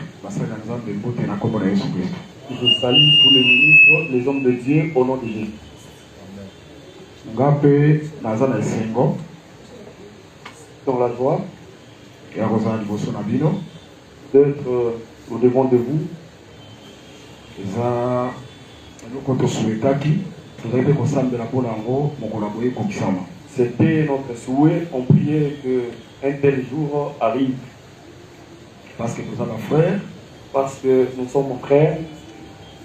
E: Je salue tous les ministres, les hommes de Dieu, au nom de Jésus. Dans la joie d'être au devant de vous. C'était notre souhait, on priait qu'un tel jour arrive.
H: Parce que nous sommes frères,
E: Parce que nous sommes frères,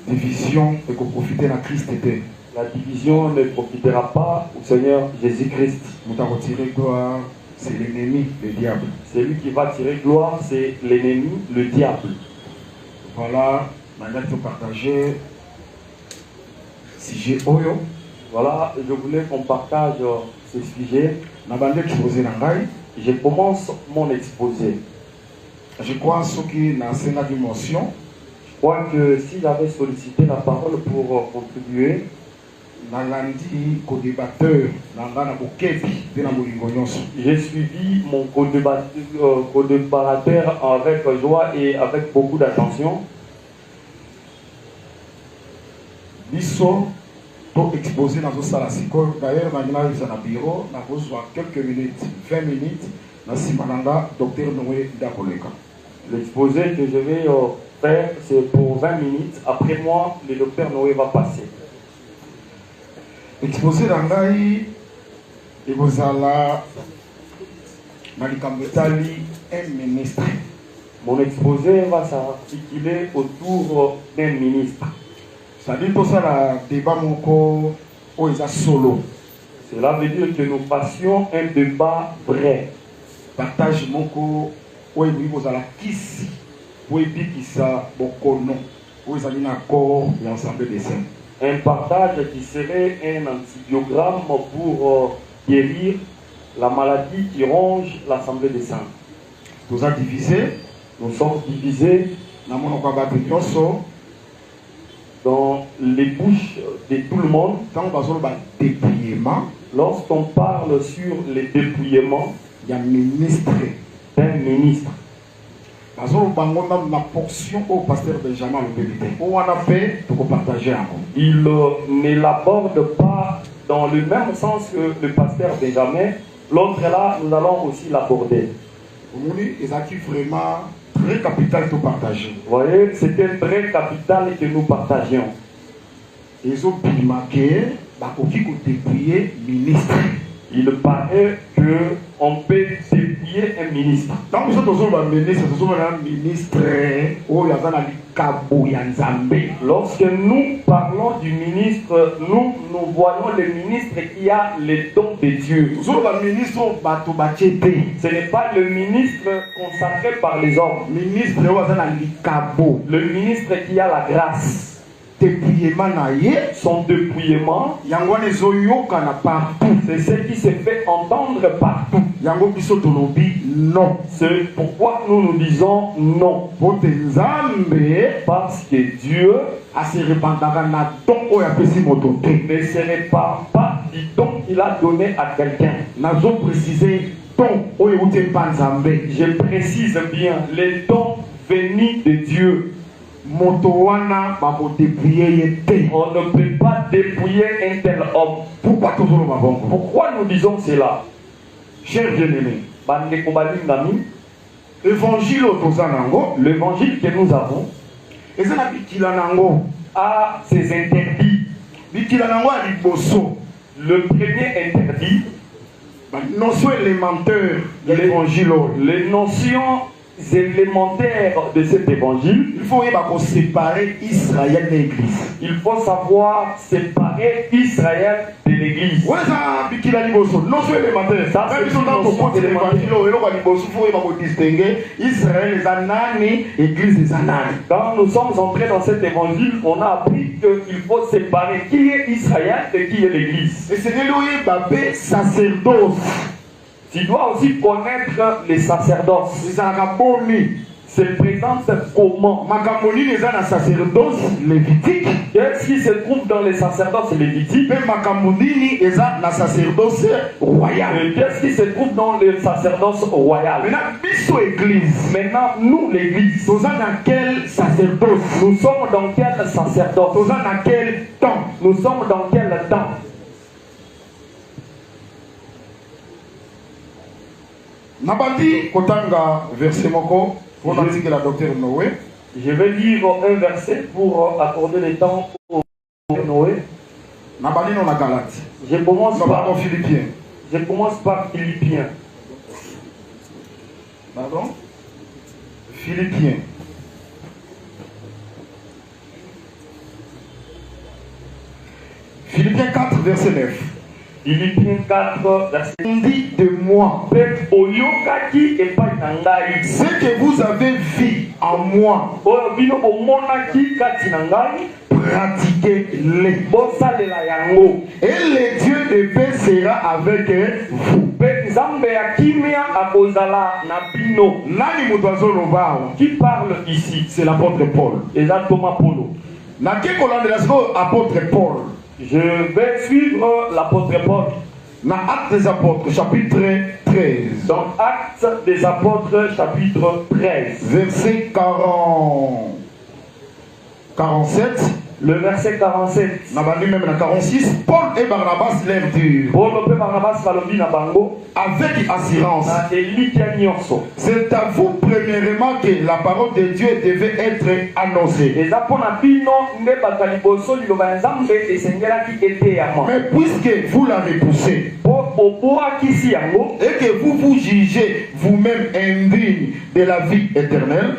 H: division et qu'on profite de la Christ était.
E: la division ne profitera pas au Seigneur Jésus-Christ.
H: Nous avons retiré gloire, c'est l'ennemi, le diable.
E: Celui qui va tirer gloire, c'est l'ennemi, le diable.
H: Voilà, maintenant il faut partager sujet Oyo.
E: Voilà, je voulais qu'on partage ce sujet.
H: Je
E: Je commence mon exposé.
H: crois ce qui n'a pas d'émotion.
E: Je crois que si j'avais sollicité la parole pour contribuer,
H: Nalandi co-débatteur, Nangana Bokebi, de la Molingo Nyonso.
E: j'ai suivi mon co-débatteur avec joie et avec beaucoup d'attention.
H: Biso, pour exposer dans la sikoyo. D'ailleurs, maintenant, ils sont à bureau, nous avons besoin quelques minutes, 20 minutes, dans Simananga, docteur Noé Dakoleka.
E: L'exposé que je vais faire, c'est pour 20 minutes. Après moi, le docteur Noé va passer.
H: Exposé dans l'Aïe, et vous allez, Malikambetali, un ministre.
E: Mon exposé va s'articuler autour d'un ministre.
H: C'est-à-dire que ça, le débat, mon corps, est solo.
E: Cela veut dire que nous fassions un débat vrai.
H: Partage moko oyo vous ala kisi oyo bikisa bokono oyo ezali na corps et ensemble des saints.
E: Un partage qui serait un antibiogramme pour guérir la maladie qui ronge l'Assemblée des saints.
H: Nous sommes divisés.
E: Nous sommes divisés dans les bouches de tout le monde. Lorsqu'on parle sur les dépouillements d'un ministre, il ne l'aborde pas dans le même sens que le pasteur Benjamin. L'autre là, nous allons aussi l'aborder.
H: Vous vraiment très capital tout partager.
E: Vous voyez, c'était très capital que nous partagions.
H: Ils ont marqué dépouiller ministre.
E: Il paraît qu'on peut dépouiller un ministre.
H: Quand nous sommes un ministre,
E: lorsque nous parlons du ministre, nous voyons le ministre qui a les dons de Dieu. Ce n'est pas le ministre consacré par les hommes. Le ministre qui a la grâce. Son dépouillement, c'est ce qui se fait entendre partout.
H: Non.
E: C'est pourquoi nous disons non. Parce que Dieu ne se répand pas du don qu'il a donné à quelqu'un. Je précise bien les dons venus de Dieu. On ne peut pas dépouiller un tel homme. Pourquoi nous disons cela?
H: Chers bien-aimés,
E: l'évangile que nous avons a ses interdits. Le premier interdit, les notions élémentaires de cet évangile,
H: il faut séparer Israël de l'Église.
E: Il faut savoir séparer Israël de l'Église.
H: Ça, c'est
E: quand nous sommes entrés dans cet évangile, on a appris qu'il faut séparer qui est Israël et qui est l'Église.
H: Et c'est le sacerdoce.
E: Tu dois aussi connaître les sacerdoces. Se présente comment? Qu'est-ce qui se trouve dans les sacerdoces lévitiques?
H: Et
E: qu'est-ce qui se trouve dans les sacerdoces royales? Maintenant, nous, l'Église,
H: nous sommes dans quel sacerdoce?
E: Nous sommes dans quel sacerdoce?
H: Nous sommes dans quel temps?
E: Nous sommes dans quel temps?
H: Nabandi kotanga verset moko pour l'article la docteur Noé.
E: Je vais lire un verset pour accorder le temps au docteur Noé.
H: Nabandi non la Galate.
E: Je commence par
H: Philippiens.
E: Je commence par Philippiens.
H: Pardon? Philippiens. Philippiens 4 verset 9.
E: Philippiens 4, verset 9.
H: Dit de moi ce que vous avez vu en moi, pratiquez-les. Et le Dieu de paix sera avec vous.
E: Qui parle ici?
H: C'est l'apôtre Paul. Apôtre Paul.
E: Je vais suivre l'apôtre Paul.
H: Dans Actes des Apôtres, chapitre 13.
E: Dans Actes des Apôtres, chapitre 13.
H: Verset 47.
E: Le verset 47.
H: Même dans 46. Paul et Barnabas leur dirent. Avec assurance. C'est à vous premièrement que la parole de Dieu devait être annoncée. Mais puisque vous l'avez poussé et que vous vous jugez vous-même indigne de la vie éternelle,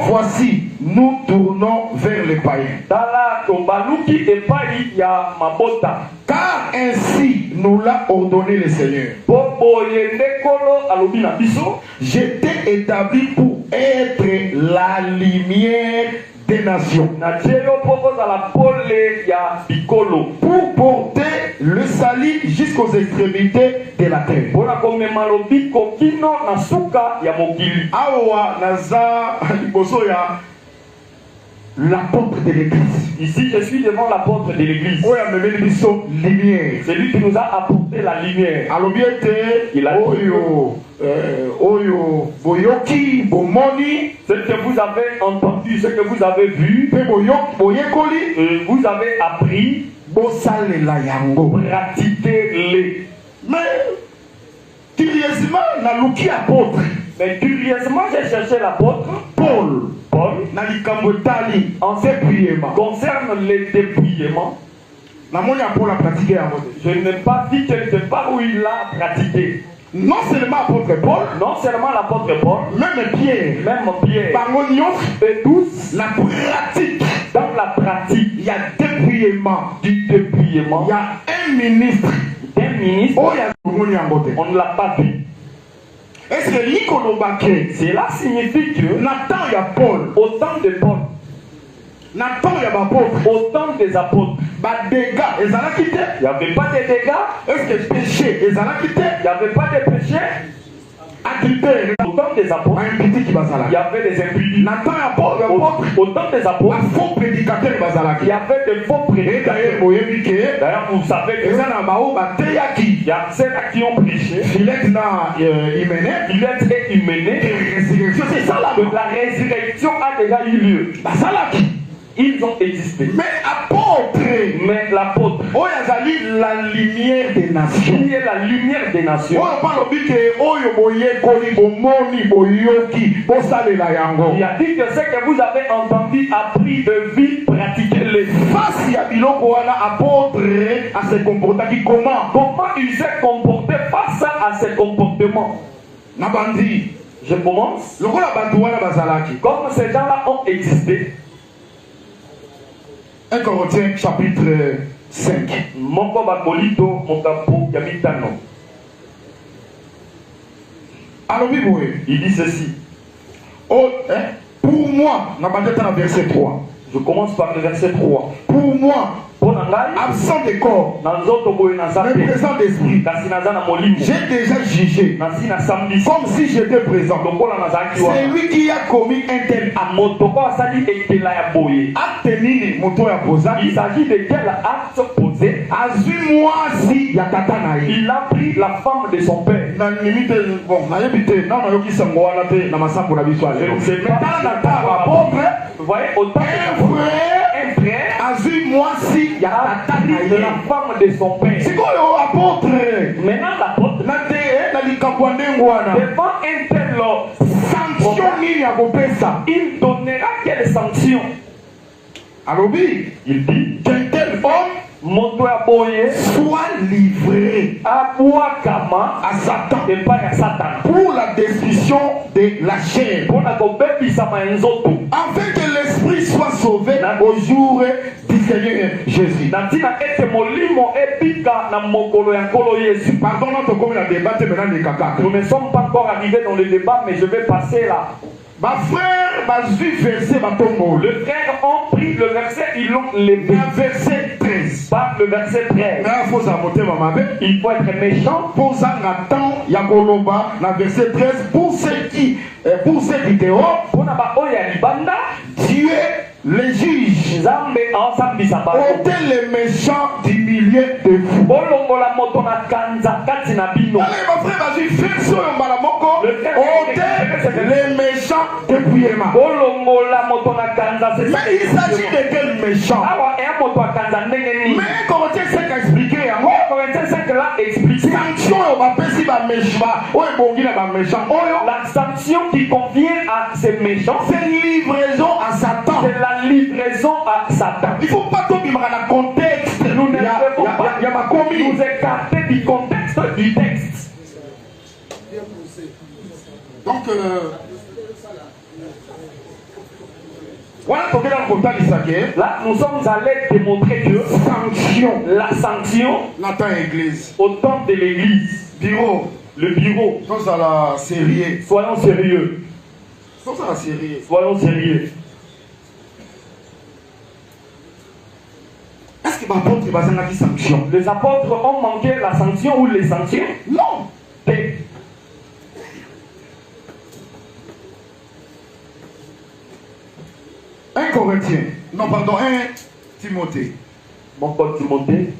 H: voici, nous tournons vers les païens. Car ainsi nous l'a ordonné le Seigneur. J'étais établi pour être la lumière des nations, pour porter le salut jusqu'aux extrémités de la terre. Awa naza liboso ya l'apôtre de l'église.
E: Ici, je suis devant l'apôtre de l'église.
H: C'est
E: lui qui nous a apporté la lumière.
H: Il a boyoki bomoni,
E: ce que vous avez entendu, ce que vous avez vu, vous avez appris, pratiquez-les.
H: Mais curieusement, j'ai
E: cherché l'apôtre
H: Paul.
E: Concerne les dépouillements, je n'ai pas dit quelque part où il a pratiqué.
H: Non seulement l'apôtre Paul, même Pierre,
E: et tous,
H: la pratique.
E: Dans la pratique,
H: il y a dépouillement.
E: Du dépouillement.
H: Il y a un ministre.
E: On ne l'a pas vu.
H: Est-ce que
E: cela signifie que
H: Nathan y a Paul,
E: autant de Paul,
H: Nathan y a apôtre,
E: autant des apôtres,
H: il n'y
E: avait pas de dégâts.
H: Est-ce que péché, il
E: n'y avait pas de péché. Autant des apôtres, il y avait des impudits. Autant des apôtres, il y avait des faux prédicateurs. D'ailleurs, vous savez que il y a ceux qui ont prêché, Philette et Hyménée, que la résurrection a déjà eu lieu. Ils ont existé.
H: Mais
E: l'apôtre,
H: la lumière des nations.
E: Qui est la lumière des nations. Il a dit que ce que vous avez entendu, appris de vie, pratiquez-les. Comment il s'est comporté face à ces comportements? Je commence. Comme ces gens-là ont existé.
H: 1 Corinthiens chapitre 5.
E: Il dit ceci.
H: Pour moi, verset 3.
E: Je commence par le verset 3.
H: Pour moi, absent de corps, mais présent d'esprit, j'ai déjà jugé comme si j'étais présent. C'est lui qui a commis un tel
E: il s'agit de quel acte posé? Il a pris la femme de son père. Vous voyez, autant un frère a pris la femme de son père. Maintenant l'apôtre, devant un tel il donnera quelle sanction? Il dit
H: qu'un tel homme
E: soit livré à Satan et pas à Satan
H: pour la destruction de la chair, afin que l'esprit soit sauvé au jour du Seigneur Jésus. Pardon,
E: nous ne sommes pas encore arrivés dans le débat, mais je vais passer là.
H: Le
E: frère ont pris le verset, ils l'ont levé.
H: Verset 13.
E: Par le verset 13. Il faut être méchant.
H: Pour verset 13. Pour ceux qui Dieu les juges ôtez les méchants du milieu de vous. Les méchants dépouillement. Mais il s'agit de quel méchant? Mais Corinthiens 5 a expliqué.
E: La sanction qui convient à ces méchants,
H: c'est une livraison à Satan.
E: C'est la livraison à Satan.
H: Il ne faut pas tomber dans le contexte.
E: Nous ne devons pas nous écarter du contexte du texte.
H: Donc,
E: Là, nous sommes allés démontrer que la sanction au temps de l'église, le bureau, soyons sérieux. Soyons sérieux.
H: Est-ce que
E: les apôtres ont manqué la sanction ou les sanctions?
H: Non. 1 Corinthiens. Non, pardon, 1 Timothée.
E: Mon pote Timothée.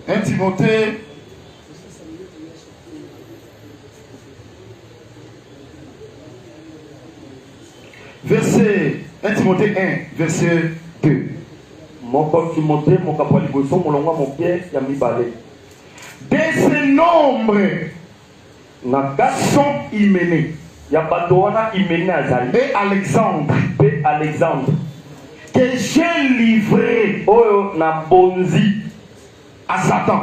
H: Un Timothée. Verset 1 Timothée 1, verset 2.
E: Mon pote Timothée, mon capaligoso, mon longa, mon pied, yami balé.
H: De ce nombre sont Hyménée.
E: Et
H: Alexandre.
E: Que j'ai livré
H: à Satan.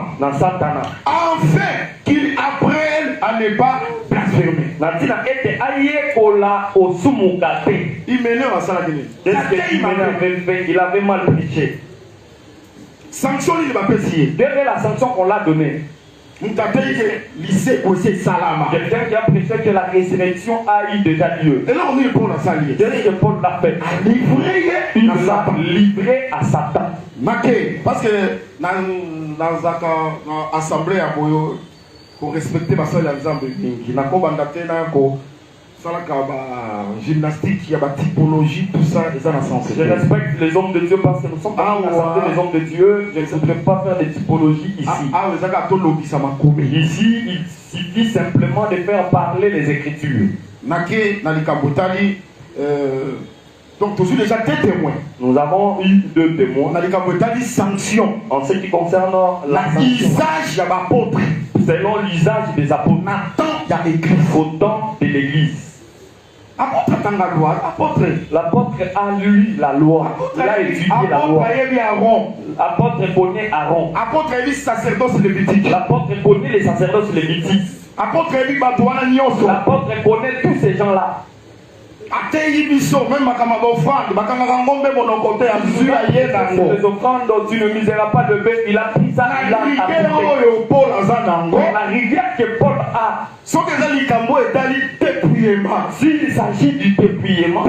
H: Afin qu'il apprenne à ne pas blasphémer. Hyménée, on va s'en aller.
E: Il avait mal prêché.
H: Sanction, il va payer.
E: Quelle est la sanction qu'on l'a donnée?
H: Quelqu'un
E: qui a prêché que la résurrection a eu déjà lieu.
H: Et là on est pour la salir.
E: Que Paul l'a fait. Il l'a livré à Satan.
H: Parce que dans l'assemblée à Boyo, qu'on respecte ma soeur l'ensemble, qui n'a pas mandaté gymnastique, il y a la typologie, tout ça, et ça n'a sens.
E: Je respecte les hommes de Dieu parce que nous sommes pas des hommes de Dieu. Je ne voudrais pas faire des typologies ici. Ici, il suffit simplement de faire parler les Écritures.
H: Donc, toujours déjà deux témoins.
E: Nous avons eu 2 témoins.
H: Sanction.
E: En ce qui concerne
H: l'usage d'apôtres.
E: Selon l'usage des apôtres. Au temps de l'église. L'apôtre a lu la loi. Il a étudié la loi. L'apôtre connaît Aaron.
H: L'apôtre connaît les sacerdoces lévitiques.
E: L'apôtre connaît les sacerdoces lévitiques. L'apôtre connaît tous ces gens-là.
H: Même
E: les offrandes, tu ne miseras pas de bœuf. Il a pris ça. Il a appliqué. La rivière que Paul a. S'il s'agit du dépouillement,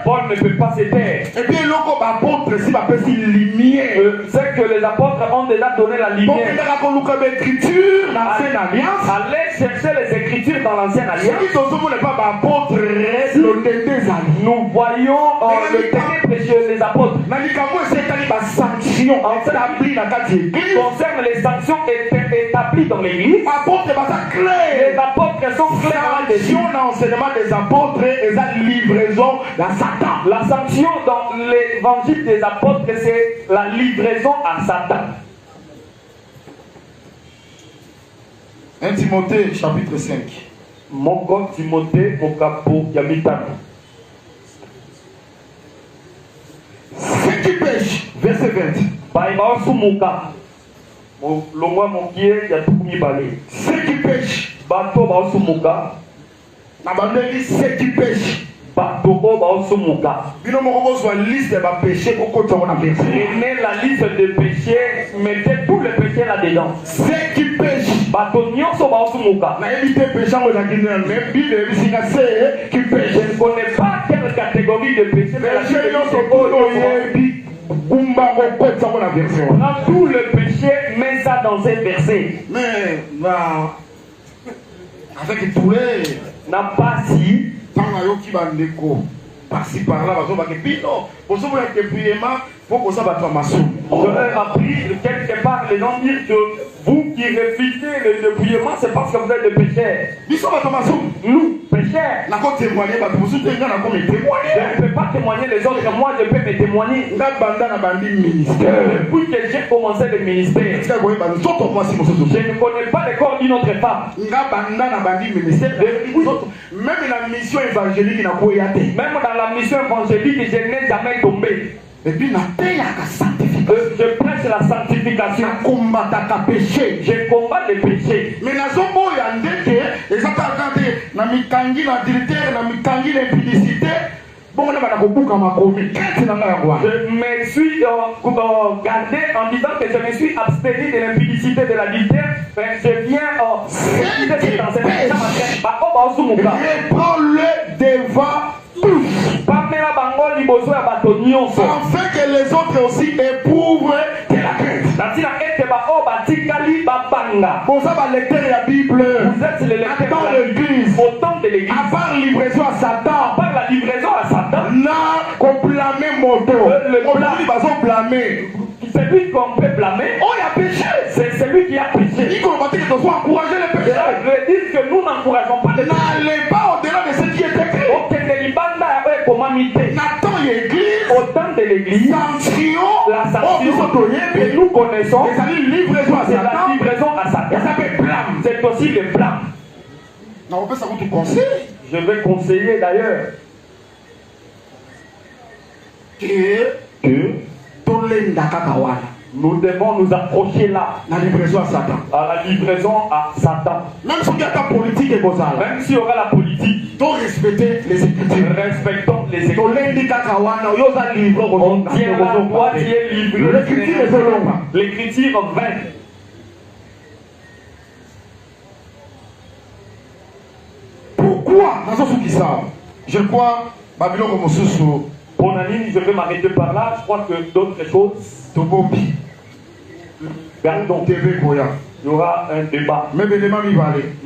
E: Paul ne peut pas se taire.
H: Et bien,
E: c'est que les apôtres ont déjà donné la lumière. Allez chercher les Écritures dans l'Ancienne Alliance. Nous voyons le dernier péché des apôtres. Concerne les sanctions établies dans l'Église. Les apôtres sont clairs dans
H: l'enseignement des apôtres et la livraison à Satan.
E: La sanction dans l'évangile des apôtres, c'est la livraison à Satan.
H: 1 Timothée chapitre 5.
E: Mon God Timothée, mon capot, Yamitano.
H: Ceux qui pêchent, verset 20. Ceux qui pêchent, ceux qui pêchent.
E: Prenez la liste de péchés, mettez tous les péchés là-dedans.
H: Ceux qui pêchent,
E: je ne connais pas quelle catégorie de péché, mais dans tout le péché, mets ça dans un verset.
H: Mais avec tous les
E: n'a pas si.
H: Par-ci par-là, je
E: l'ai appris quelque part, les gens disent que vous qui refusez le dépouillement, c'est parce que vous êtes des pécheurs. Nous, pécheurs. Je ne peux pas témoigner les autres, moi je peux me témoigner. Depuis que j'ai commencé le ministère, je ne connais pas le corps d'une autre femme.
H: Même la mission évangélique, même
E: dans la mission évangélique, je n'ai jamais tombé.
H: Et puis, la sanctification.
E: Je prêche la sanctification. Je combat les péchés.
H: Mais na zombo ya ndeke ezakaka te na mikangi na adultère na mikangi na impudicité. Bon, on a beaucoup ma commis.
E: Je me suis gardé en disant que je me suis abstenu de l'impudicité de l'adultère. Je viens réciser cet enseignement.
H: Reprends-le devant tous. Afin que les autres aussi éprouvent de la crainte. Pour ça, le lecteur de la Bible.
E: Vous êtes le lecteur
H: de l'église.
E: Autant de l'église.
H: Avant livraison à Satan.
E: Par la livraison à Satan.
H: N'a qu'on blâme moto. On blâmer.
E: C'est lui qu'on peut blâmer.
H: Oh, il a péché.
E: C'est celui qui a péché.
H: Il faut encourager les pécheurs.
E: Cela veut dire que nous n'encourageons pas les pécheurs.
H: N'allez pas au-delà de ce qui est écrit. Nathan et l'église.
E: Autant de l'église.
H: Sanction.
E: La sanction que nous connaissons.
H: C'est la livraison à Satan.
E: La livraison à Satan. C'est aussi le blâme.
H: Non, on peut savoir tout conseiller.
E: Je vais conseiller d'ailleurs que nous devons nous approcher là.
H: La livraison à Satan.
E: À la livraison à Satan.
H: Même si il y a la politique et
E: même s'il y aura la politique.
H: Donc respecter les écritures.
E: Respectons les écritures.
H: On
E: tient la loi qui est livrée. L'écriture 20.
H: Pourquoi dans ce qui savent, je crois, Babylone comme sous.
E: Bon ami, je vais m'arrêter par là. Je crois que d'autres choses. Gardons. Il y aura un débat. Mais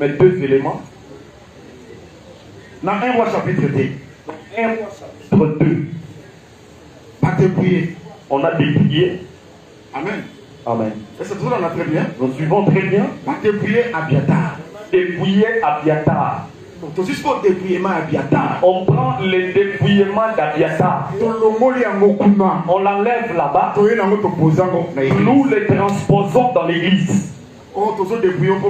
E: deux éléments.
H: Dans 1 roi chapitre 2.
E: 1 roi chapitre 2.
H: Pas dépouillé.
E: On a dépouillé.
H: Amen.
E: Amen.
H: Et c'est tout là, on a très bien.
E: Nous suivons très bien.
H: Pas dépouillé Abiatar.
E: Dépouillé Abiatar. On prend le dépouillement d'Abiatar. On l'enlève là-bas. Nous le transposons dans l'église. Nous te dépouillons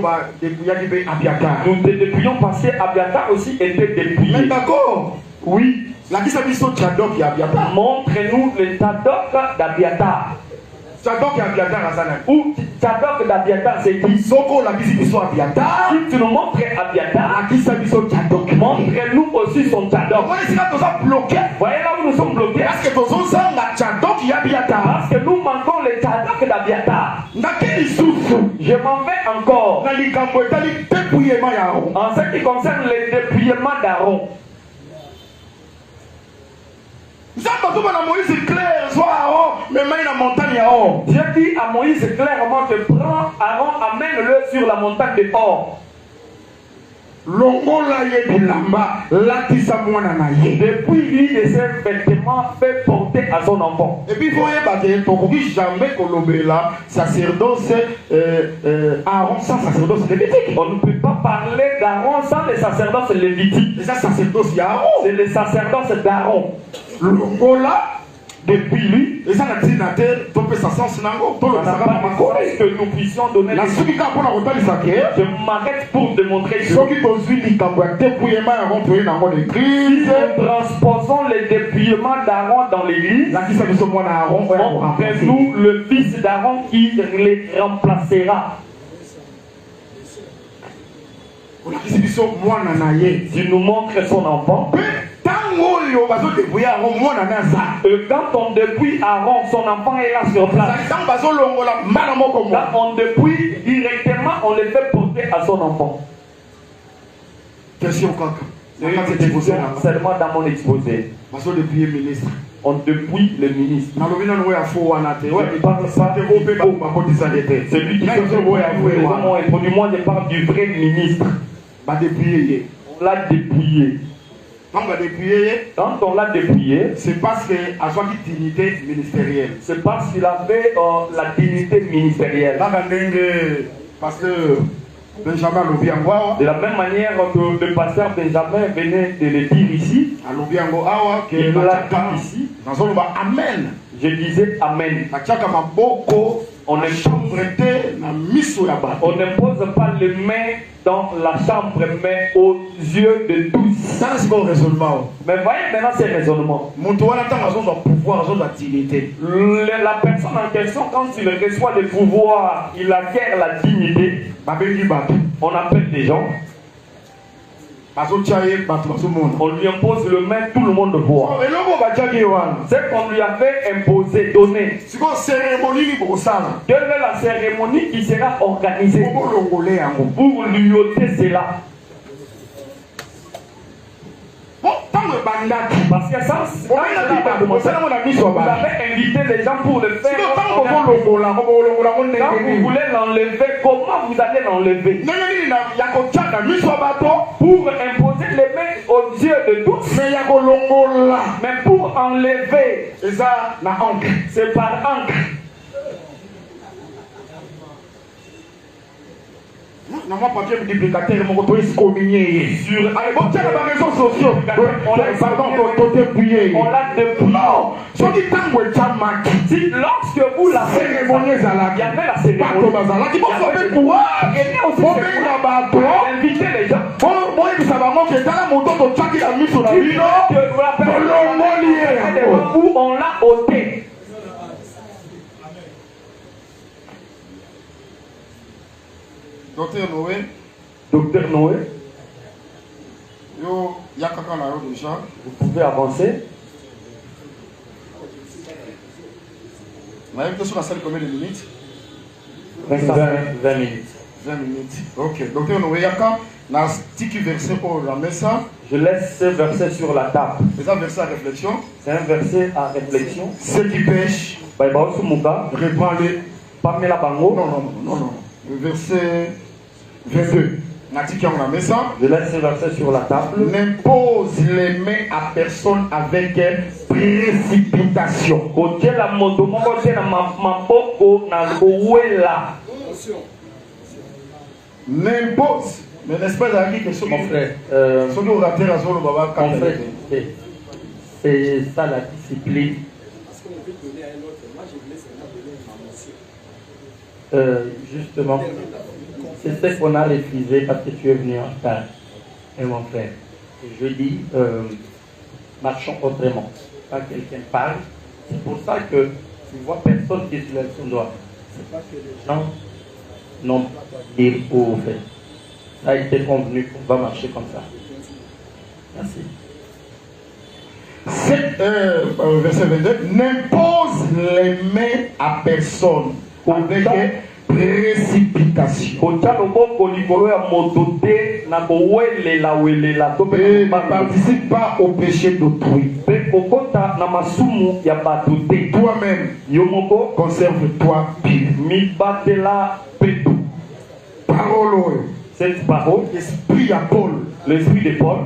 E: parce qu'Abiatar aussi était dépouillé.
H: Mais d'accord.
E: Oui. Montre-nous le Tadok d'Abiatar. Ou Tadok d'Abiatar, c'est qui? Si tu nous montres Abiatar, montre-nous aussi son Tadok. Voyez là où nous sommes bloqués. Parce que nous manquons le Tadok d'Abiatar. Je m'en vais encore. En ce qui concerne le dépouillement d'Aaron.
H: Dieu
E: dit à Moïse clairement que prends Aaron, amène-le sur la montagne de Or. Depuis lui de ses vêtements fait porter à son enfant.
H: Et puis vous voyez jamais sacerdoce Aaron sans sacerdoce lévitique.
E: On ne peut pas parler d'Aaron sans le sacerdoce lévitique. C'est le sacerdoce d'Aaron. Depuis lui,
H: que
E: nous puissions donner des... Je m'arrête pour démontrer que si nous transposons le dépouillement d'Aaron dans l'église, montrez-nous le fils d'Aaron qui les remplacera. Tu nous montres son enfant. Quand on dépouille Aaron, son enfant est là sur place. Quand on dépouille directement, on le fait porter à son enfant.
H: Question
E: seulement dans mon exposé. On dépouille le ministre. Celui qui fait du moins, je parle du vrai ministre. On l'a dépouillé. Quand on l'a dépouillé,
H: c'est parce qu'il a une dignité ministérielle.
E: C'est parce qu'il avait la dignité ministérielle.
H: Parce que Benjamin
E: de la même manière que le pasteur Benjamin venait de le dire ici, il l'a dit ici.
H: Amen.
E: Je disais Amen. On n'impose pas les mains dans la chambre, mais aux yeux de tous. Mais voyez maintenant ces raisonnements. La personne en question, quand il reçoit le pouvoir, il acquiert la dignité. On appelle des gens. On lui impose le main, tout le monde voit. C'est qu'on lui avait imposé, donné. Quelle est la cérémonie qui sera organisée pour lui ôter cela? Parce que ça, vous avez invité les gens pour le faire. Quand vous voulez l'enlever, comment vous allez l'enlever? Pour imposer les mains aux yeux de tous. Mais pour enlever, c'est par encre. On a depuis. Lorsque vous la cérémonie, il y avait la cérémonie. Invitez les gens. Où on l'a ôté.
G: Docteur Noé.
E: Docteur Noé.
G: Yo, il y a quelqu'un là déjà.
E: Vous pouvez avancer.
G: On a invité sur la salle combien de minutes?
E: 20 minutes.
G: 20 minutes. Ok. Docteur Noé, il y a quand un petit verset pour la messe.
E: Je laisse ce verset sur la table.
G: C'est un verset à réflexion.
E: C'est un verset à réflexion.
G: Ceux qui pêchent,
E: reprends-les. Pas la bango.
G: Non. Le verset 22.
E: Je laisse ce verset sur la table.
H: N'impose les mains à personne avec précipitation.
G: N'impose. Mais n'est-ce pas que ce
E: mon frère, c'est ça la discipline. Justement, c'est ce qu'on a refusé parce que tu es venu en retard. Et mon frère, je dis, marchons autrement. Quand quelqu'un parle, c'est pour ça que tu vois personne qui se lève son doigt. C'est pas que les gens n'ont pas dire au fait. Ça a été convenu qu'on va marcher comme ça. Merci.
H: Verset 22. N'impose les mains à personne avec précipitation. Et ne participe pas au péché d'autrui. Toi-même, conserve-toi pur. Parole.
E: Cette parole,
H: l'esprit à Paul,
E: l'esprit de Paul,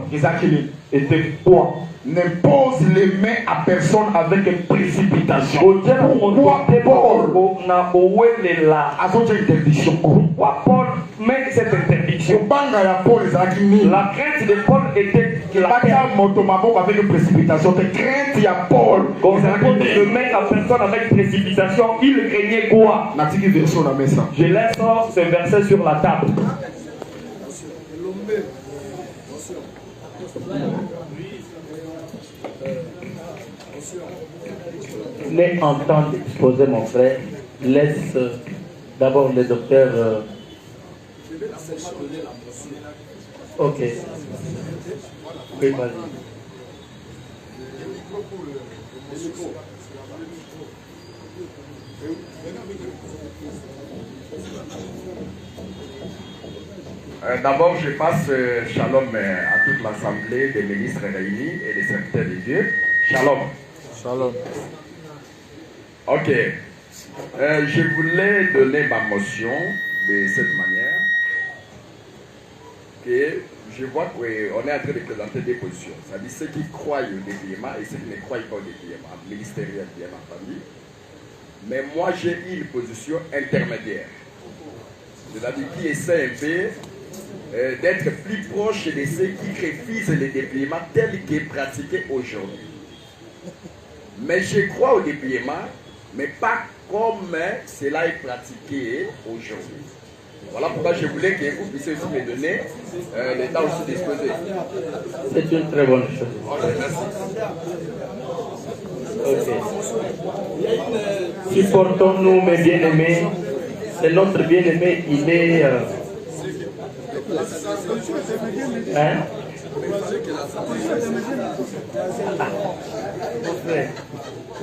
E: était quoi?
H: N'impose les mains à personne avec une précipitation.
E: Pourquoi Paul
H: interdiction?
E: Pourquoi Paul met cette interdiction? La crainte de Paul était la
H: avec une précipitation. La crainte de Paul,
E: quand on ne met à personne avec précipitation, il craignait quoi? Je laisse ce verset sur la table. N'aie en temps d'exposer mon frère, laisse d'abord le docteur. Ok. Oui, vas-y.
I: D'abord, je passe shalom à toute l'assemblée des ministres réunis et des serviteurs de Dieu. Shalom.
A: Shalom.
I: Ok. Je voulais donner ma motion de cette manière. Que je vois qu'on est en train de présenter des positions. C'est-à-dire ceux qui croient au dépliement et ceux qui ne croient pas au dépliement, ministériel bien entendu. Mais moi, j'ai une position intermédiaire. C'est-à-dire qui essaie un peu d'être plus proche de ceux qui refusent le dépliement tel qu'il est pratiqué aujourd'hui. Mais je crois au dépouillement, mais pas comme cela est pratiqué aujourd'hui. Voilà pourquoi je voulais que vous puissiez aussi me donner les temps aussi disposés.
D: C'est une très bonne chose.
I: Merci.
D: Ok. Supportons-nous, mes bien-aimés. C'est notre bien-aimé, il est... Hein?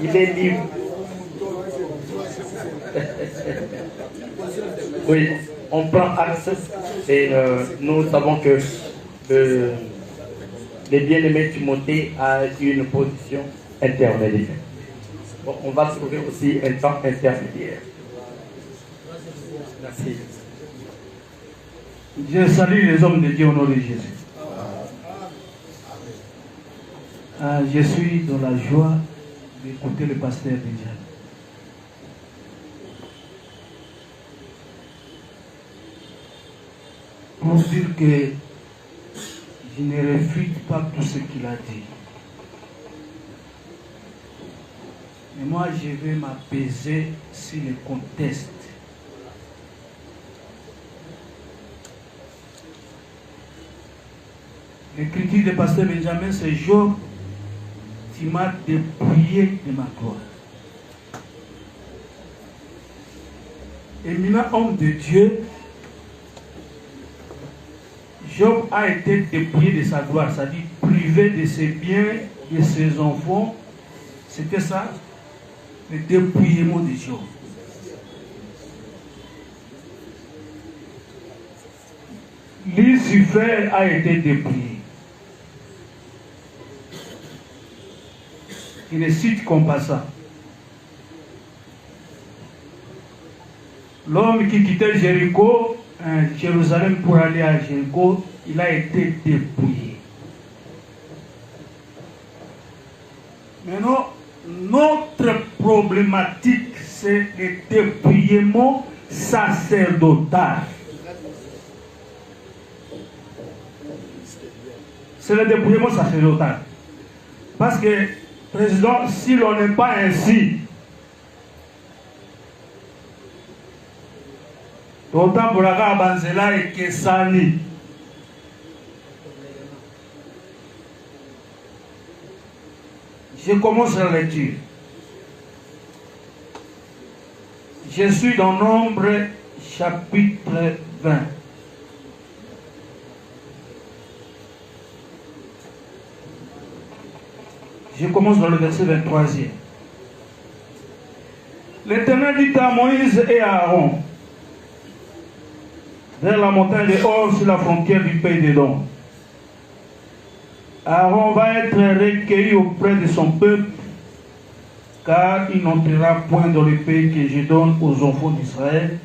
D: Il est libre. Oui, on prend acte et nous savons que le bien-aimé Timothée a une position intermédiaire. Bon, on va trouver aussi un temps intermédiaire. Merci.
J: Je salue les hommes de Dieu au nom de Jésus. Je suis dans la joie d'écouter le pasteur Benjamin. Pour dire que je ne réfute pas tout ce qu'il a dit. Mais moi, je vais m'apaiser sur le contexte. L'écriture de pasteur Benjamin, c'est Job, tu m'as dépouillé de ma gloire. Éminent homme de Dieu, Job a été dépouillé de sa gloire, c'est-à-dire privé de ses biens, de ses enfants. C'était ça, le dépouillement de Job. Lucifer a été dépouillé. Il ne cite comme pas ça. L'homme qui quittait Jéricho, Jérusalem pour aller à Jéricho, il a été dépouillé. Maintenant, notre problématique, c'est le dépouillement sacerdotal. C'est le dépouillement sacerdotal. Parce que, président, si l'on n'est pas ainsi, d'autant pour la Banzela et Kessani, je commence la lecture. Je suis dans Nombre chapitre 20. Je commence dans le verset 23e. L'Éternel dit à Moïse et à Aaron, vers la montagne de Hor sur la frontière du pays d'Édom. Aaron va être recueilli auprès de son peuple, car il n'entrera point dans le pays que je donne aux enfants d'Israël,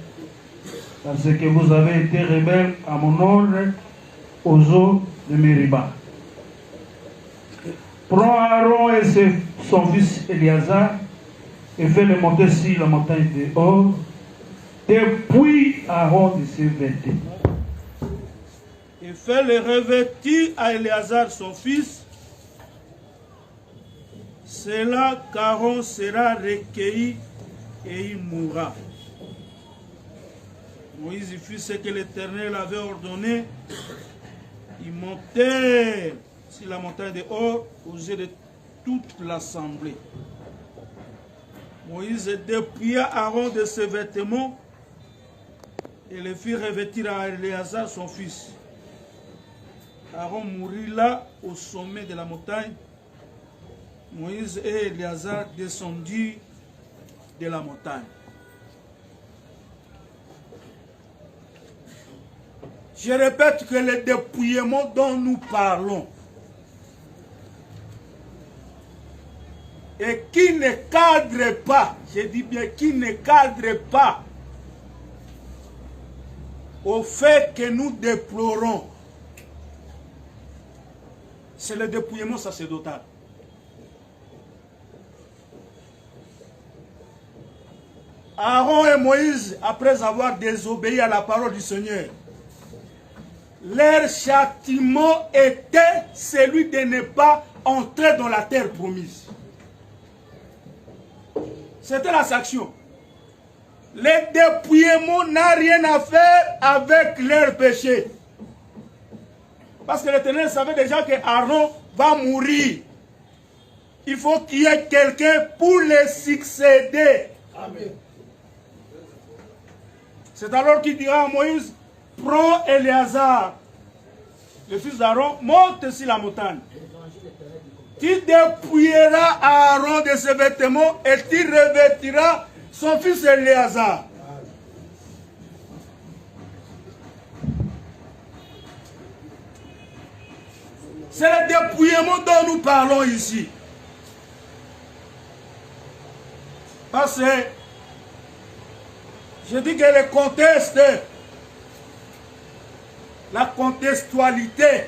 J: parce que vous avez été rebelles à mon ordre aux eaux de Mériba. Prends Aaron et son fils Éléazar et fais-les monter sur la montagne de Hor. Dépouille Aaron de ses vêtements. Et fais-les revêtir à Éléazar son fils. C'est là qu'Aaron sera recueilli et il mourra. Moïse fit ce que l'Éternel avait ordonné. Il montait sur la montagne de Hor aux yeux de toute l'assemblée. Moïse dépouilla Aaron de ses vêtements et le fit revêtir à Éléazar son fils. Aaron mourut là au sommet de la montagne. Moïse et Éléazar descendirent de la montagne. Je répète que le dépouillement dont nous parlons et qui ne cadre pas, je dis bien qui ne cadre pas au fait que nous déplorons, c'est le dépouillement sacerdotal. Aaron et Moïse, après avoir désobéi à la parole du Seigneur, leur châtiment était celui de ne pas entrer dans la terre promise. C'était la sanction. Le dépouillement n'a rien à faire avec leur péché. Parce que l'Éternel savait déjà que Aaron va mourir. Il faut qu'il y ait quelqu'un pour le succéder. Amen. C'est alors qu'il dira à Moïse, prends Éléazar, le fils d'Aaron, monte sur la montagne. Tu dépouilleras Aaron de ses vêtements et tu revêtiras son fils Éléazar. C'est le dépouillement dont nous parlons ici. Parce que je dis que le contexte, la contextualité,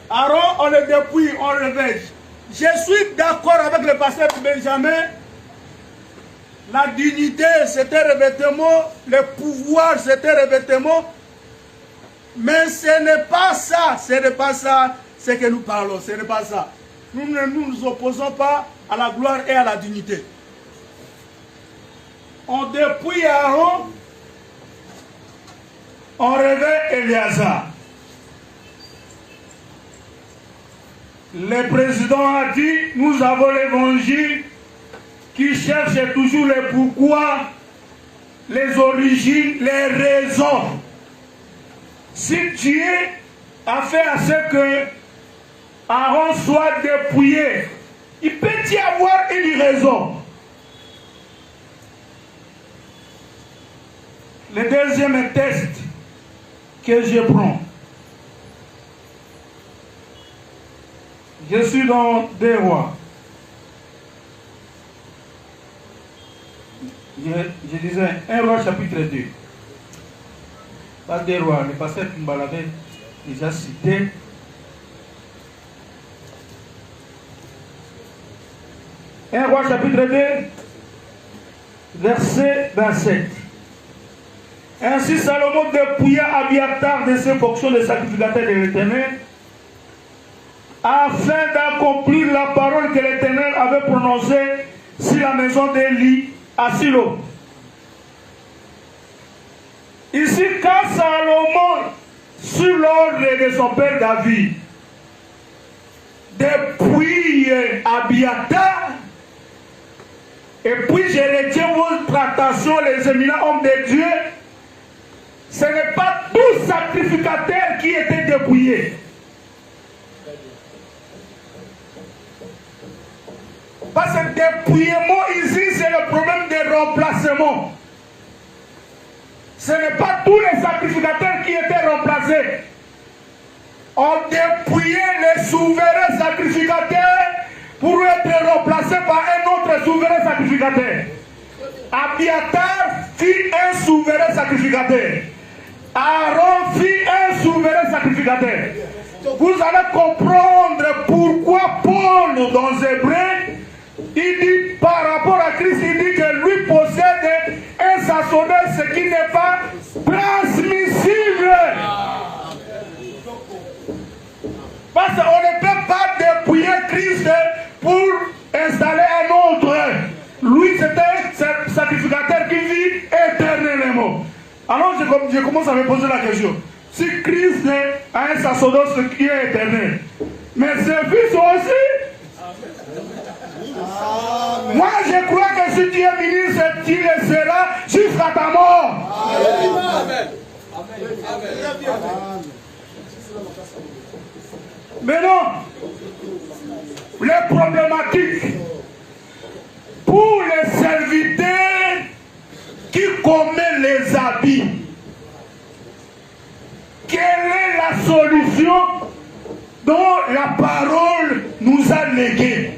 J: Aaron, on le dépouille, on le revêt. Je suis d'accord avec le pasteur Benjamin. La dignité, c'était revêtement. Le pouvoir, c'était revêtement. Mais ce n'est pas ça. Ce n'est pas ça ce que nous parlons. Ce n'est pas ça. Nous ne nous opposons pas à la gloire et à la dignité. On dépouille Aaron. On revêt Éléazar. Le président a dit, nous avons l'évangile qui cherche toujours le pourquoi, les origines, les raisons. Si Dieu a fait à ce que Aaron soit dépouillé, il peut y avoir une raison. Le deuxième test que je prends, je suis dans 2 Rois. Je disais 1 Roi chapitre 2. Pas 2 Rois, le pasteur Kimbal avait déjà cité. Un Roi chapitre 2, verset 27. Ainsi Salomon dépouilla Abiatar de ses fonctions de sacrificateur de l'Éternel, afin d'accomplir la parole que l'Éternel avait prononcée sur la maison d'Élie à Silo. Ici, quand Salomon, sur l'ordre de son père David, dépouille Abiatar, et puis je retiens votre attention, les éminents hommes de Dieu, ce n'est pas tout sacrificateur qui était dépouillé. Parce que le dépouillement ici, c'est le problème des remplacements. Ce n'est pas tous les sacrificateurs qui étaient remplacés. On dépouillait les souverains sacrificateurs pour être remplacés par un autre souverain sacrificateur. Abiatar fit un souverain sacrificateur. Aaron fit un souverain sacrificateur. Vous allez comprendre pourquoi Paul, dans Hébreux, il dit par rapport à Christ, il dit que lui possède un sacerdoce qui n'est pas transmissible. Parce qu'on ne peut pas dépouiller Christ pour installer un autre. Lui, c'est un sacrificateur qui vit éternellement. Alors je commence à me poser la question. Si Christ a un sacerdoce qui est éternel, mais ses fils aussi. Amen. Moi je crois que si tu es ministre, tu le seras jusqu'à ta mort. Amen. Amen. Mais non, les problématiques pour les serviteurs qui commettent les habits, quelle est la solution dont la parole nous a léguée?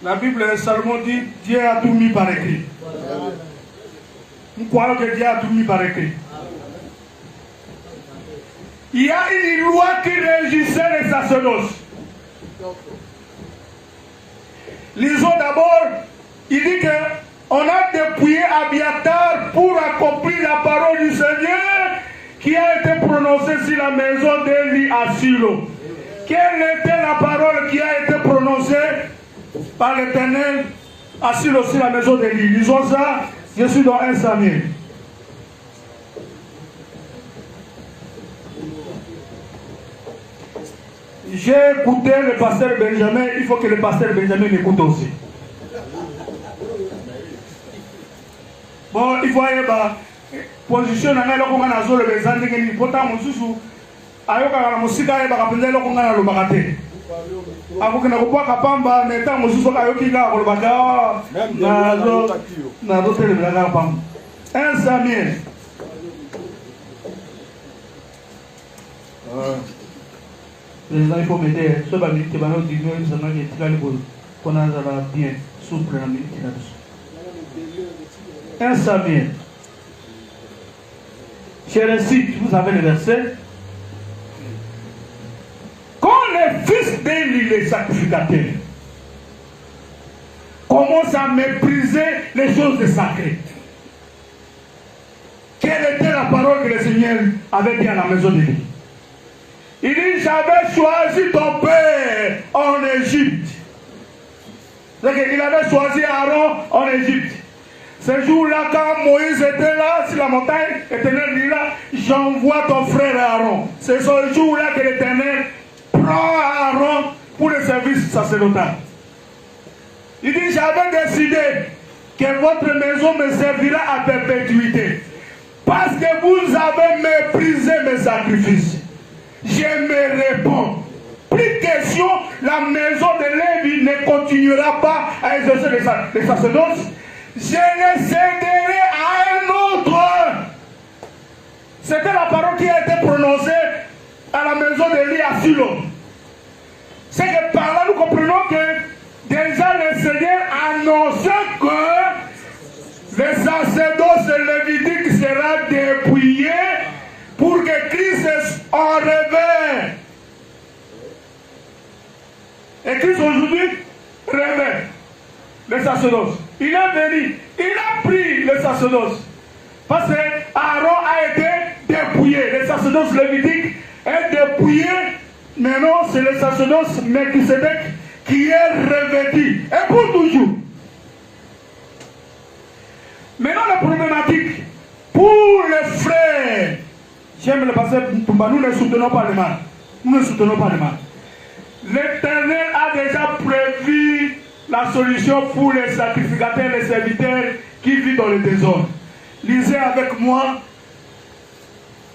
J: La Bible, Salomon dit, Dieu a tout mis par écrit. Nous croyons que Dieu a tout mis par écrit. Il y a une loi qui régissait les sacerdoces. Lisons d'abord, il dit qu'on a dépouillé Abiatar pour accomplir la parole du Seigneur qui a été prononcée sur la maison d'Élie à Silo. Quelle était la parole qui a été prononcée par l'Éternel à Silo sur la maison d'Élie? Lisons ça, je suis dans 1 Samuel. J'ai écouté le pasteur Benjamin, il faut que le pasteur Benjamin m'écoute aussi. Bon, il faut aller à position dans le zone de Bezan, il faut que nous ayokaka na musika yebaka mpenza eloko ngai nalobaka te akokenda kopwaka pamba na ntango mosusu ayoki kaka kolobaka nazotelemela kaka pamba 1 Samuel président il faut m'aider so baminite banodino ebisangaki etikali mpo nazala bien souple na minite na biso 1 Samuel. Je récite, vous avez le verset. Quand les fils d'Élie, les sacrificateurs, commencent à mépriser les choses sacrées, quelle était la parole que le Seigneur avait dit à la maison d'Élie? Il dit, j'avais choisi ton père en Égypte. C'est-à-dire qu'il avait choisi Aaron en Égypte. Ce jour-là, quand Moïse était là, sur la montagne, l'Éternel dit là, j'envoie ton frère Aaron. C'est ce jour-là que l'Éternel prend Aaron pour le service sacerdotal. Il dit, j'avais décidé que votre maison me servira à perpétuité. Parce que vous avez méprisé mes sacrifices. Je me réponds. Plus question, la maison de Lévi ne continuera pas à exercer les sacerdoces. Je les céderai à un autre. C'était la parole qui a été prononcée à la maison d'Élie à Silo. C'est que par là nous comprenons que déjà le Seigneur annonçait que le sacerdoce lévitique sera dépouillé pour que Christ en réveille. Et Christ aujourd'hui réveille le sacerdoce. Il est venu, il a pris le sacerdoce. Parce que Aaron a été dépouillé. Le sacerdoce lévitique est dépouillé. Maintenant, c'est le sacerdoce Melchisédek qui est revêtu. Et pour toujours. Maintenant, la problématique pour les frères. J'aime le pasteur Pumba, nous ne soutenons pas le mal. Nous ne soutenons pas le mal. L'Éternel a déjà prévu la solution pour les sacrificateurs, les serviteurs qui vivent dans le désordre. Lisez avec moi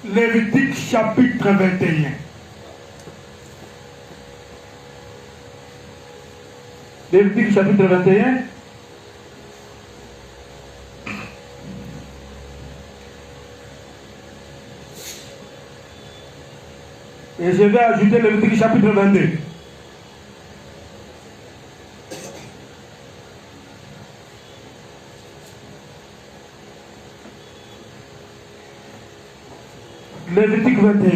J: Lévitique chapitre 21. Lévitique chapitre 21. Et je vais ajouter Lévitique chapitre 22. Lévitique 21.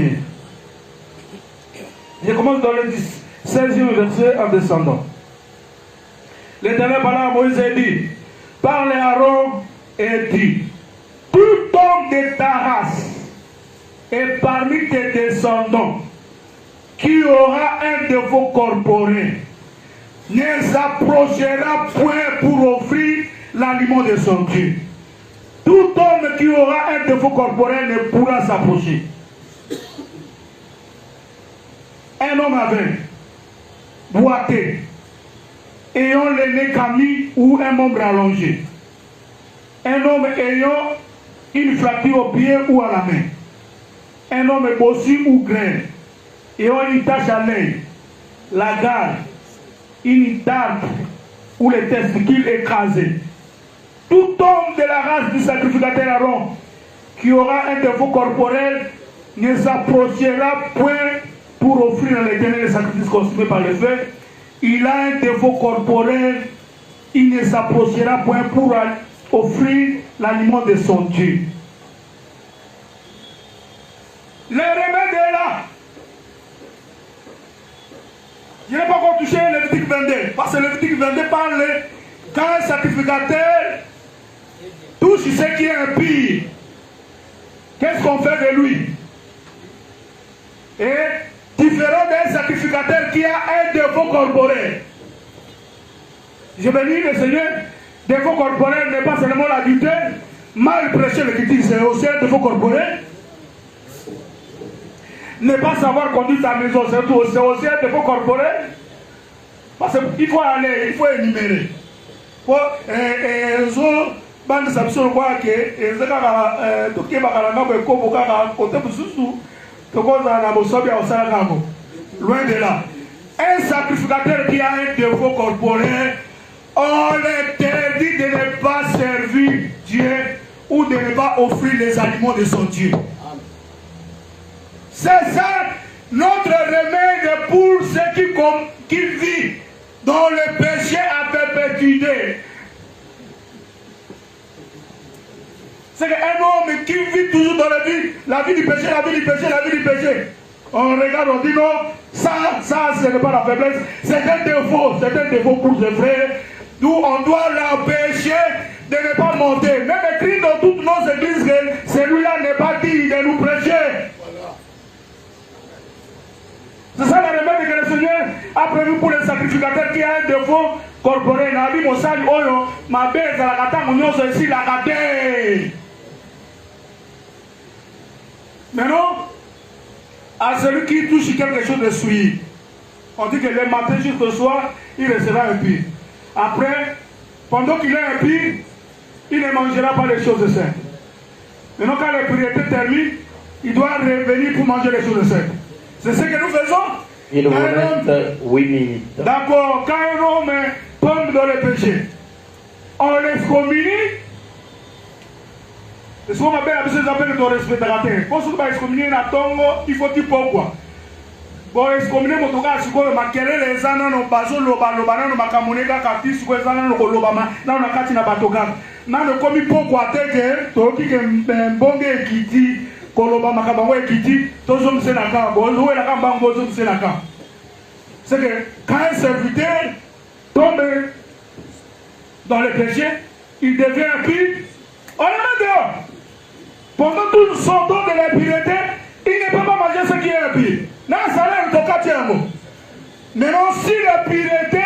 J: Je commence dans le 16e verset en descendant. L'Éternel parla à Moïse et dit, parle à Aaron et dit, tout homme de ta race et parmi tes descendants qui aura un défaut corporel ne s'approchera point pour offrir l'aliment de son Dieu. Tout homme qui aura un défaut corporel ne pourra s'approcher. Un homme aveugle, boité, ayant le nez camis ou un membre allongé. Un homme ayant une fracture au pied ou à la main. Un homme bossu ou grain, ayant une tache à l'œil, la garde, une tarte ou les testicules écrasés. Tout homme de la race du sacrificateur Aaron qui aura un défaut corporel ne s'approchera point pour offrir à l'Éternel les sacrifices consumés par le feu. Il a un défaut corporel, il ne s'approchera point pour offrir l'aliment de son Dieu. Le remède est là. Je n'ai pas encore touché le Lévitique 22, parce que le Lévitique 22 parle quand un sacrificateur touche ce qui est impie. Qu'est-ce qu'on fait de lui? est différent d'un sacrificateur qui a un défaut corporel. Je bénis le Seigneur. Défaut corporel n'est pas seulement l'adultère, mal prêcher le critique, c'est aussi un défaut corporel. Ne pas savoir conduire sa maison, c'est aussi un défaut corporel. Parce qu'il faut aller, il faut énumérer. Bande Samson quoi que ezaka toke bakalanga beko bokaka côté bususu tokoza na bosobi au salakamo. Loin de là. Un sacrificateur qui a un défaut corporel, on l'interdit de ne pas servir Dieu ou de ne pas offrir les aliments de son Dieu. C'est ça notre remède pour ceux qui vivent dans le péché à perpétuité. C'est qu'un homme qui vit toujours dans la vie du péché, la vie du péché, la vie du péché. On regarde, on dit non, ça ce n'est pas la faiblesse, c'est un défaut pour ses frères. D'où on doit l'empêcher de ne pas monter. Même écrit dans toutes nos églises que celui-là n'est pas digne de nous prêcher. C'est ça le remède que le Seigneur a prévu pour les sacrificateurs qui a un défaut corporel. Nabi Mosali Oyo, ma belle, la kata mounio, c'est ici la kata. Maintenant, à celui qui touche quelque chose de souillé, on dit que le matin jusqu'au soir, il recevra un puits. Après, pendant qu'il a un puits, il ne mangera pas les choses saines. Maintenant, quand le prière termine, il doit revenir pour manger les choses saines. C'est ce que nous faisons.
D: Il vous reste 8 minutes.
J: D'accord, quand un homme tombe dans le péché, on l'excommunie. C'est ce qu'on appelle le respectateur. Quand on va excommunier la tongo, il faut dire pourquoi. Bon, excommunier mon toga, c'est quoi? Ma querelle les années, nos bazo, loba, ma camonega, kati, c'est quoi les années, nos lobama, na na kati na batoga. Na le commis pourquoi t'es que, qui que mbonge qui dit, koloba makabango ekiti, tozo msenaka, bozo la kamba bozo msenaka. C'est que quand un serviteur tombe dans le péché, il devient impur, on le met dehors. Pendant tout son temps de l'impureté, il ne peut pas manger ce qui est impur. Dans le salaire, il est maintenant, si l'impureté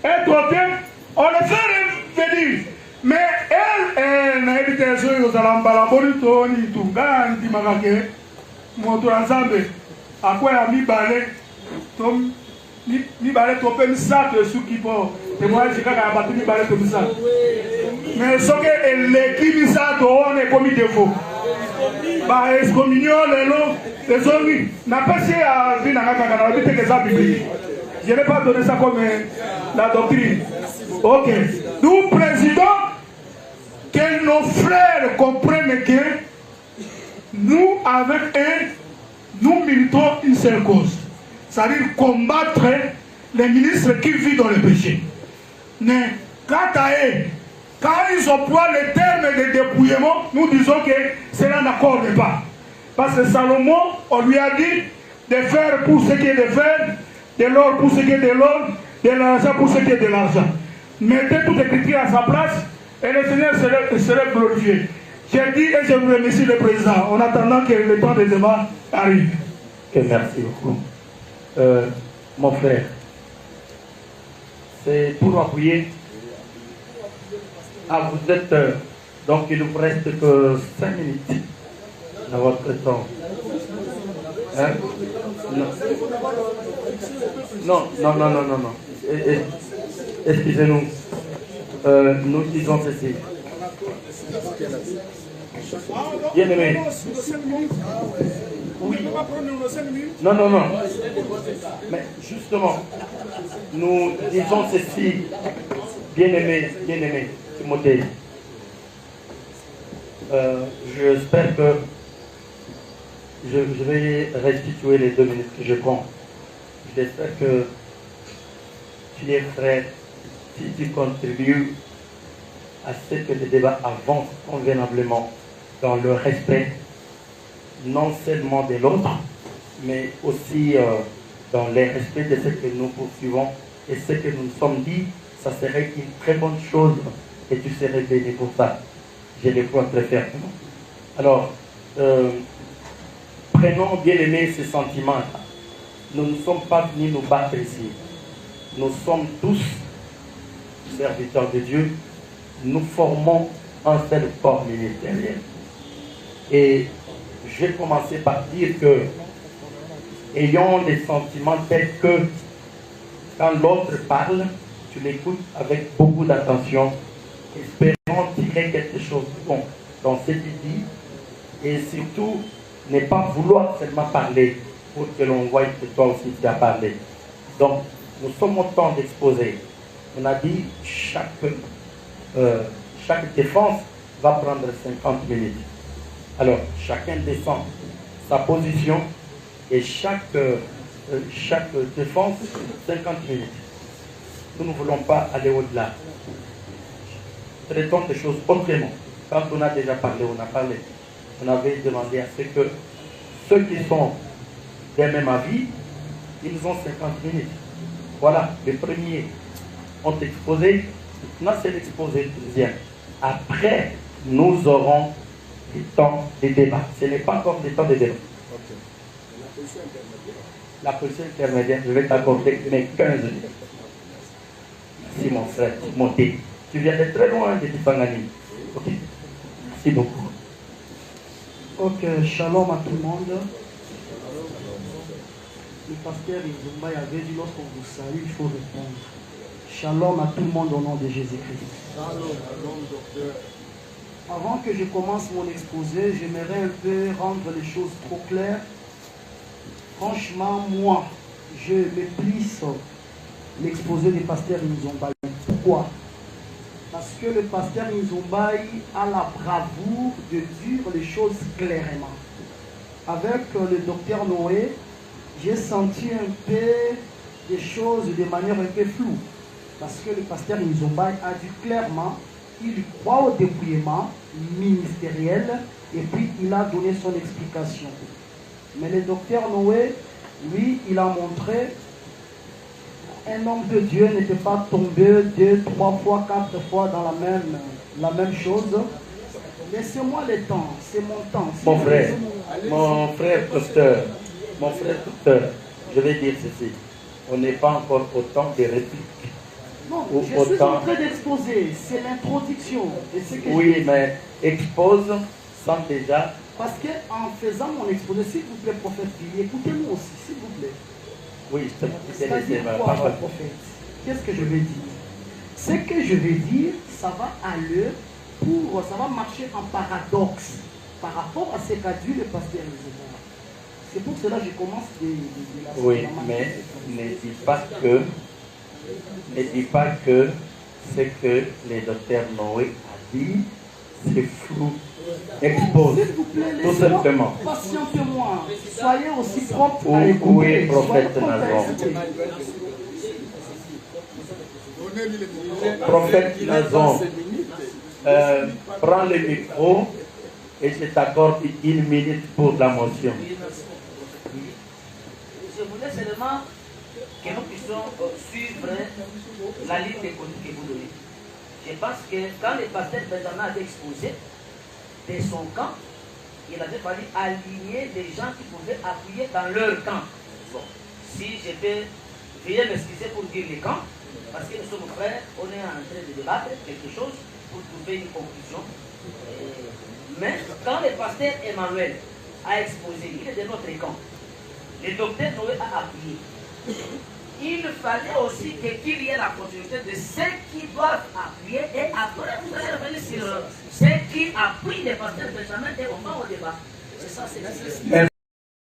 J: est ôtée, on le fait revenir. Mais elle n'a évité les choses aux alambalambonito, ni tunga, ni timagake, moto ensemble, à quoi elle a mis balai, ni balai topé, ni ça, de ceux qui font. Et moi, j'ai quand même battu ni balai comme ça. Mais ce que l'équipe, ça, on est commis défaut. Bah, excommunion, les hommes, n'a pas essayé à venir dans la caméra, mais c'est ça biblique. Je n'ai pas donné ça comme la doctrine. Ok. Nous, président, que nos frères comprennent que nous, avec eux, nous militons une seule cause. C'est-à-dire combattre les ministres qui vivent dans le péché. Mais quant à eux, quand ils emploient le terme de dépouillement, nous disons que cela n'accorde pas. Parce que Salomon, on lui a dit de faire pour ce qui est de faire, de l'or pour ce qui est de l'or, de l'argent pour ce qui est de l'argent. Mettez toute écriture à sa place et le Seigneur serait glorifié. J'ai dit et je vous remercie le président en attendant que le temps des débats arrive.
D: Okay, merci beaucoup. Mon frère, c'est pour appuyer. Ah, vous êtes. Donc il ne vous reste que 5 minutes dans votre temps. Hein? Non. Non. Excusez-nous. Nous disons ceci. Bien-aimé. Oui. Non. Mais justement, nous disons ceci. Bien-aimé, Timothée. J'espère que je vais restituer les 2 minutes que je prends. J'espère que tu es prêt, si tu contribues à ce que le débat avance convenablement dans le respect non seulement de l'autre, mais aussi dans le respect de ce que nous poursuivons et ce que nous nous sommes dit, ça serait une très bonne chose et tu serais béni pour ça. Je le crois très fermement. Alors, prenons, bien aimés, ces sentiments. Nous ne sommes pas venus nous battre ici. Nous sommes tous serviteurs de Dieu. Nous formons un seul corps ministériel. Et je vais commencer par dire que, ayons des sentiments tels que, quand l'autre parle, tu l'écoutes avec beaucoup d'attention, espérant tirer quelque chose de bon dans ce qu'il dit, et surtout, ne pas vouloir seulement parler pour que l'on voie que toi aussi tu as parlé. Donc, nous sommes au temps d'exposer. On a dit chaque défense va prendre 50 minutes. Alors, chacun descend sa position et chaque défense, 50 minutes. Nous ne voulons pas aller au-delà. Traitons des choses autrement. Quand on a déjà parlé, on a parlé. On avait demandé à ce que ceux qui sont des mêmes avis, ils ont 50 minutes. Voilà, les premiers ont exposé. Maintenant, c'est l'exposé deuxième. Après, nous aurons des temps de débat. Ce n'est pas encore des temps de débat.
I: Okay.
D: La position intermédiaire, je vais t'accorder mes 15 minutes. Merci mon frère, Timothée. Tu viens de très loin de Tipangani. Ok. Merci beaucoup.
K: Ok, shalom à tout le monde. Le pasteur Izumba avait dit lorsqu'on vous salue, il faut répondre. Shalom à tout le monde au nom de Jésus-Christ. Avant que je commence mon exposé, j'aimerais un peu rendre les choses trop claires. Franchement, moi, je méprise l'exposé du pasteur Nzombaï. Pourquoi? Parce que le pasteur Nzombaï a la bravoure de dire les choses clairement. Avec le docteur Noé, j'ai senti un peu des choses de manière un peu floue. Parce que le pasteur Nzombaï a dit clairement qu'il croit au dépouillement ministériel et puis il a donné son explication. Mais le docteur Noé, lui, il a montré un homme de Dieu n'était pas tombé 2, 3 fois, 4 fois dans la même chose. Laissez-moi le temps, c'est mon temps. Si
D: mon frère pasteur, je vais dire ceci. On n'est pas encore au temps des répliques.
K: Non, je suis en train d'exposer, c'est l'introduction.
D: Oui, mais expose sans déjà.
K: Parce qu'en faisant mon exposé, s'il vous plaît, prophète Billy, écoutez-moi aussi, s'il vous plaît.
D: Oui,
K: c'est-à-dire quoi, prophète? Qu'est-ce que je vais dire? Ce que je vais dire, ça va aller ça va marcher en paradoxe par rapport à ce qu'a dit le pasteur Nzombaï. C'est pour cela que je commence de la.
D: Oui, mais ne dis pas que ce que le docteur Noé a dit, c'est flou. Expose,
K: s'il vous plaît,
D: tout simplement.
K: Patientez-moi, soyez aussi propre à écouter.
D: Oui, prophète Nazon. Prophète Nazon, prends le micro et je t'accorde 1 minute pour la motion.
F: Je voulais seulement que nous puissions suivre la ligne de conduite que vous donnez. Je pense que quand le pasteur Benjamin avait exposé de son camp, il avait fallu aligner des gens qui pouvaient appuyer dans leur camp. Bon, si je peux, veuillez m'excuser pour dire les camps, parce que nous sommes frères, on est en train de débattre quelque chose pour trouver une conclusion. Mais quand le pasteur Emmanuel a exposé, il est de notre camp. Le docteur Noé a appuyé. Il fallait aussi qu'il y ait la continuité de ceux qui doivent appuyer et après vous allez revenir sur ceux qui appuient les pasteurs Benjamin et on va au débat. C'est ça, c'est la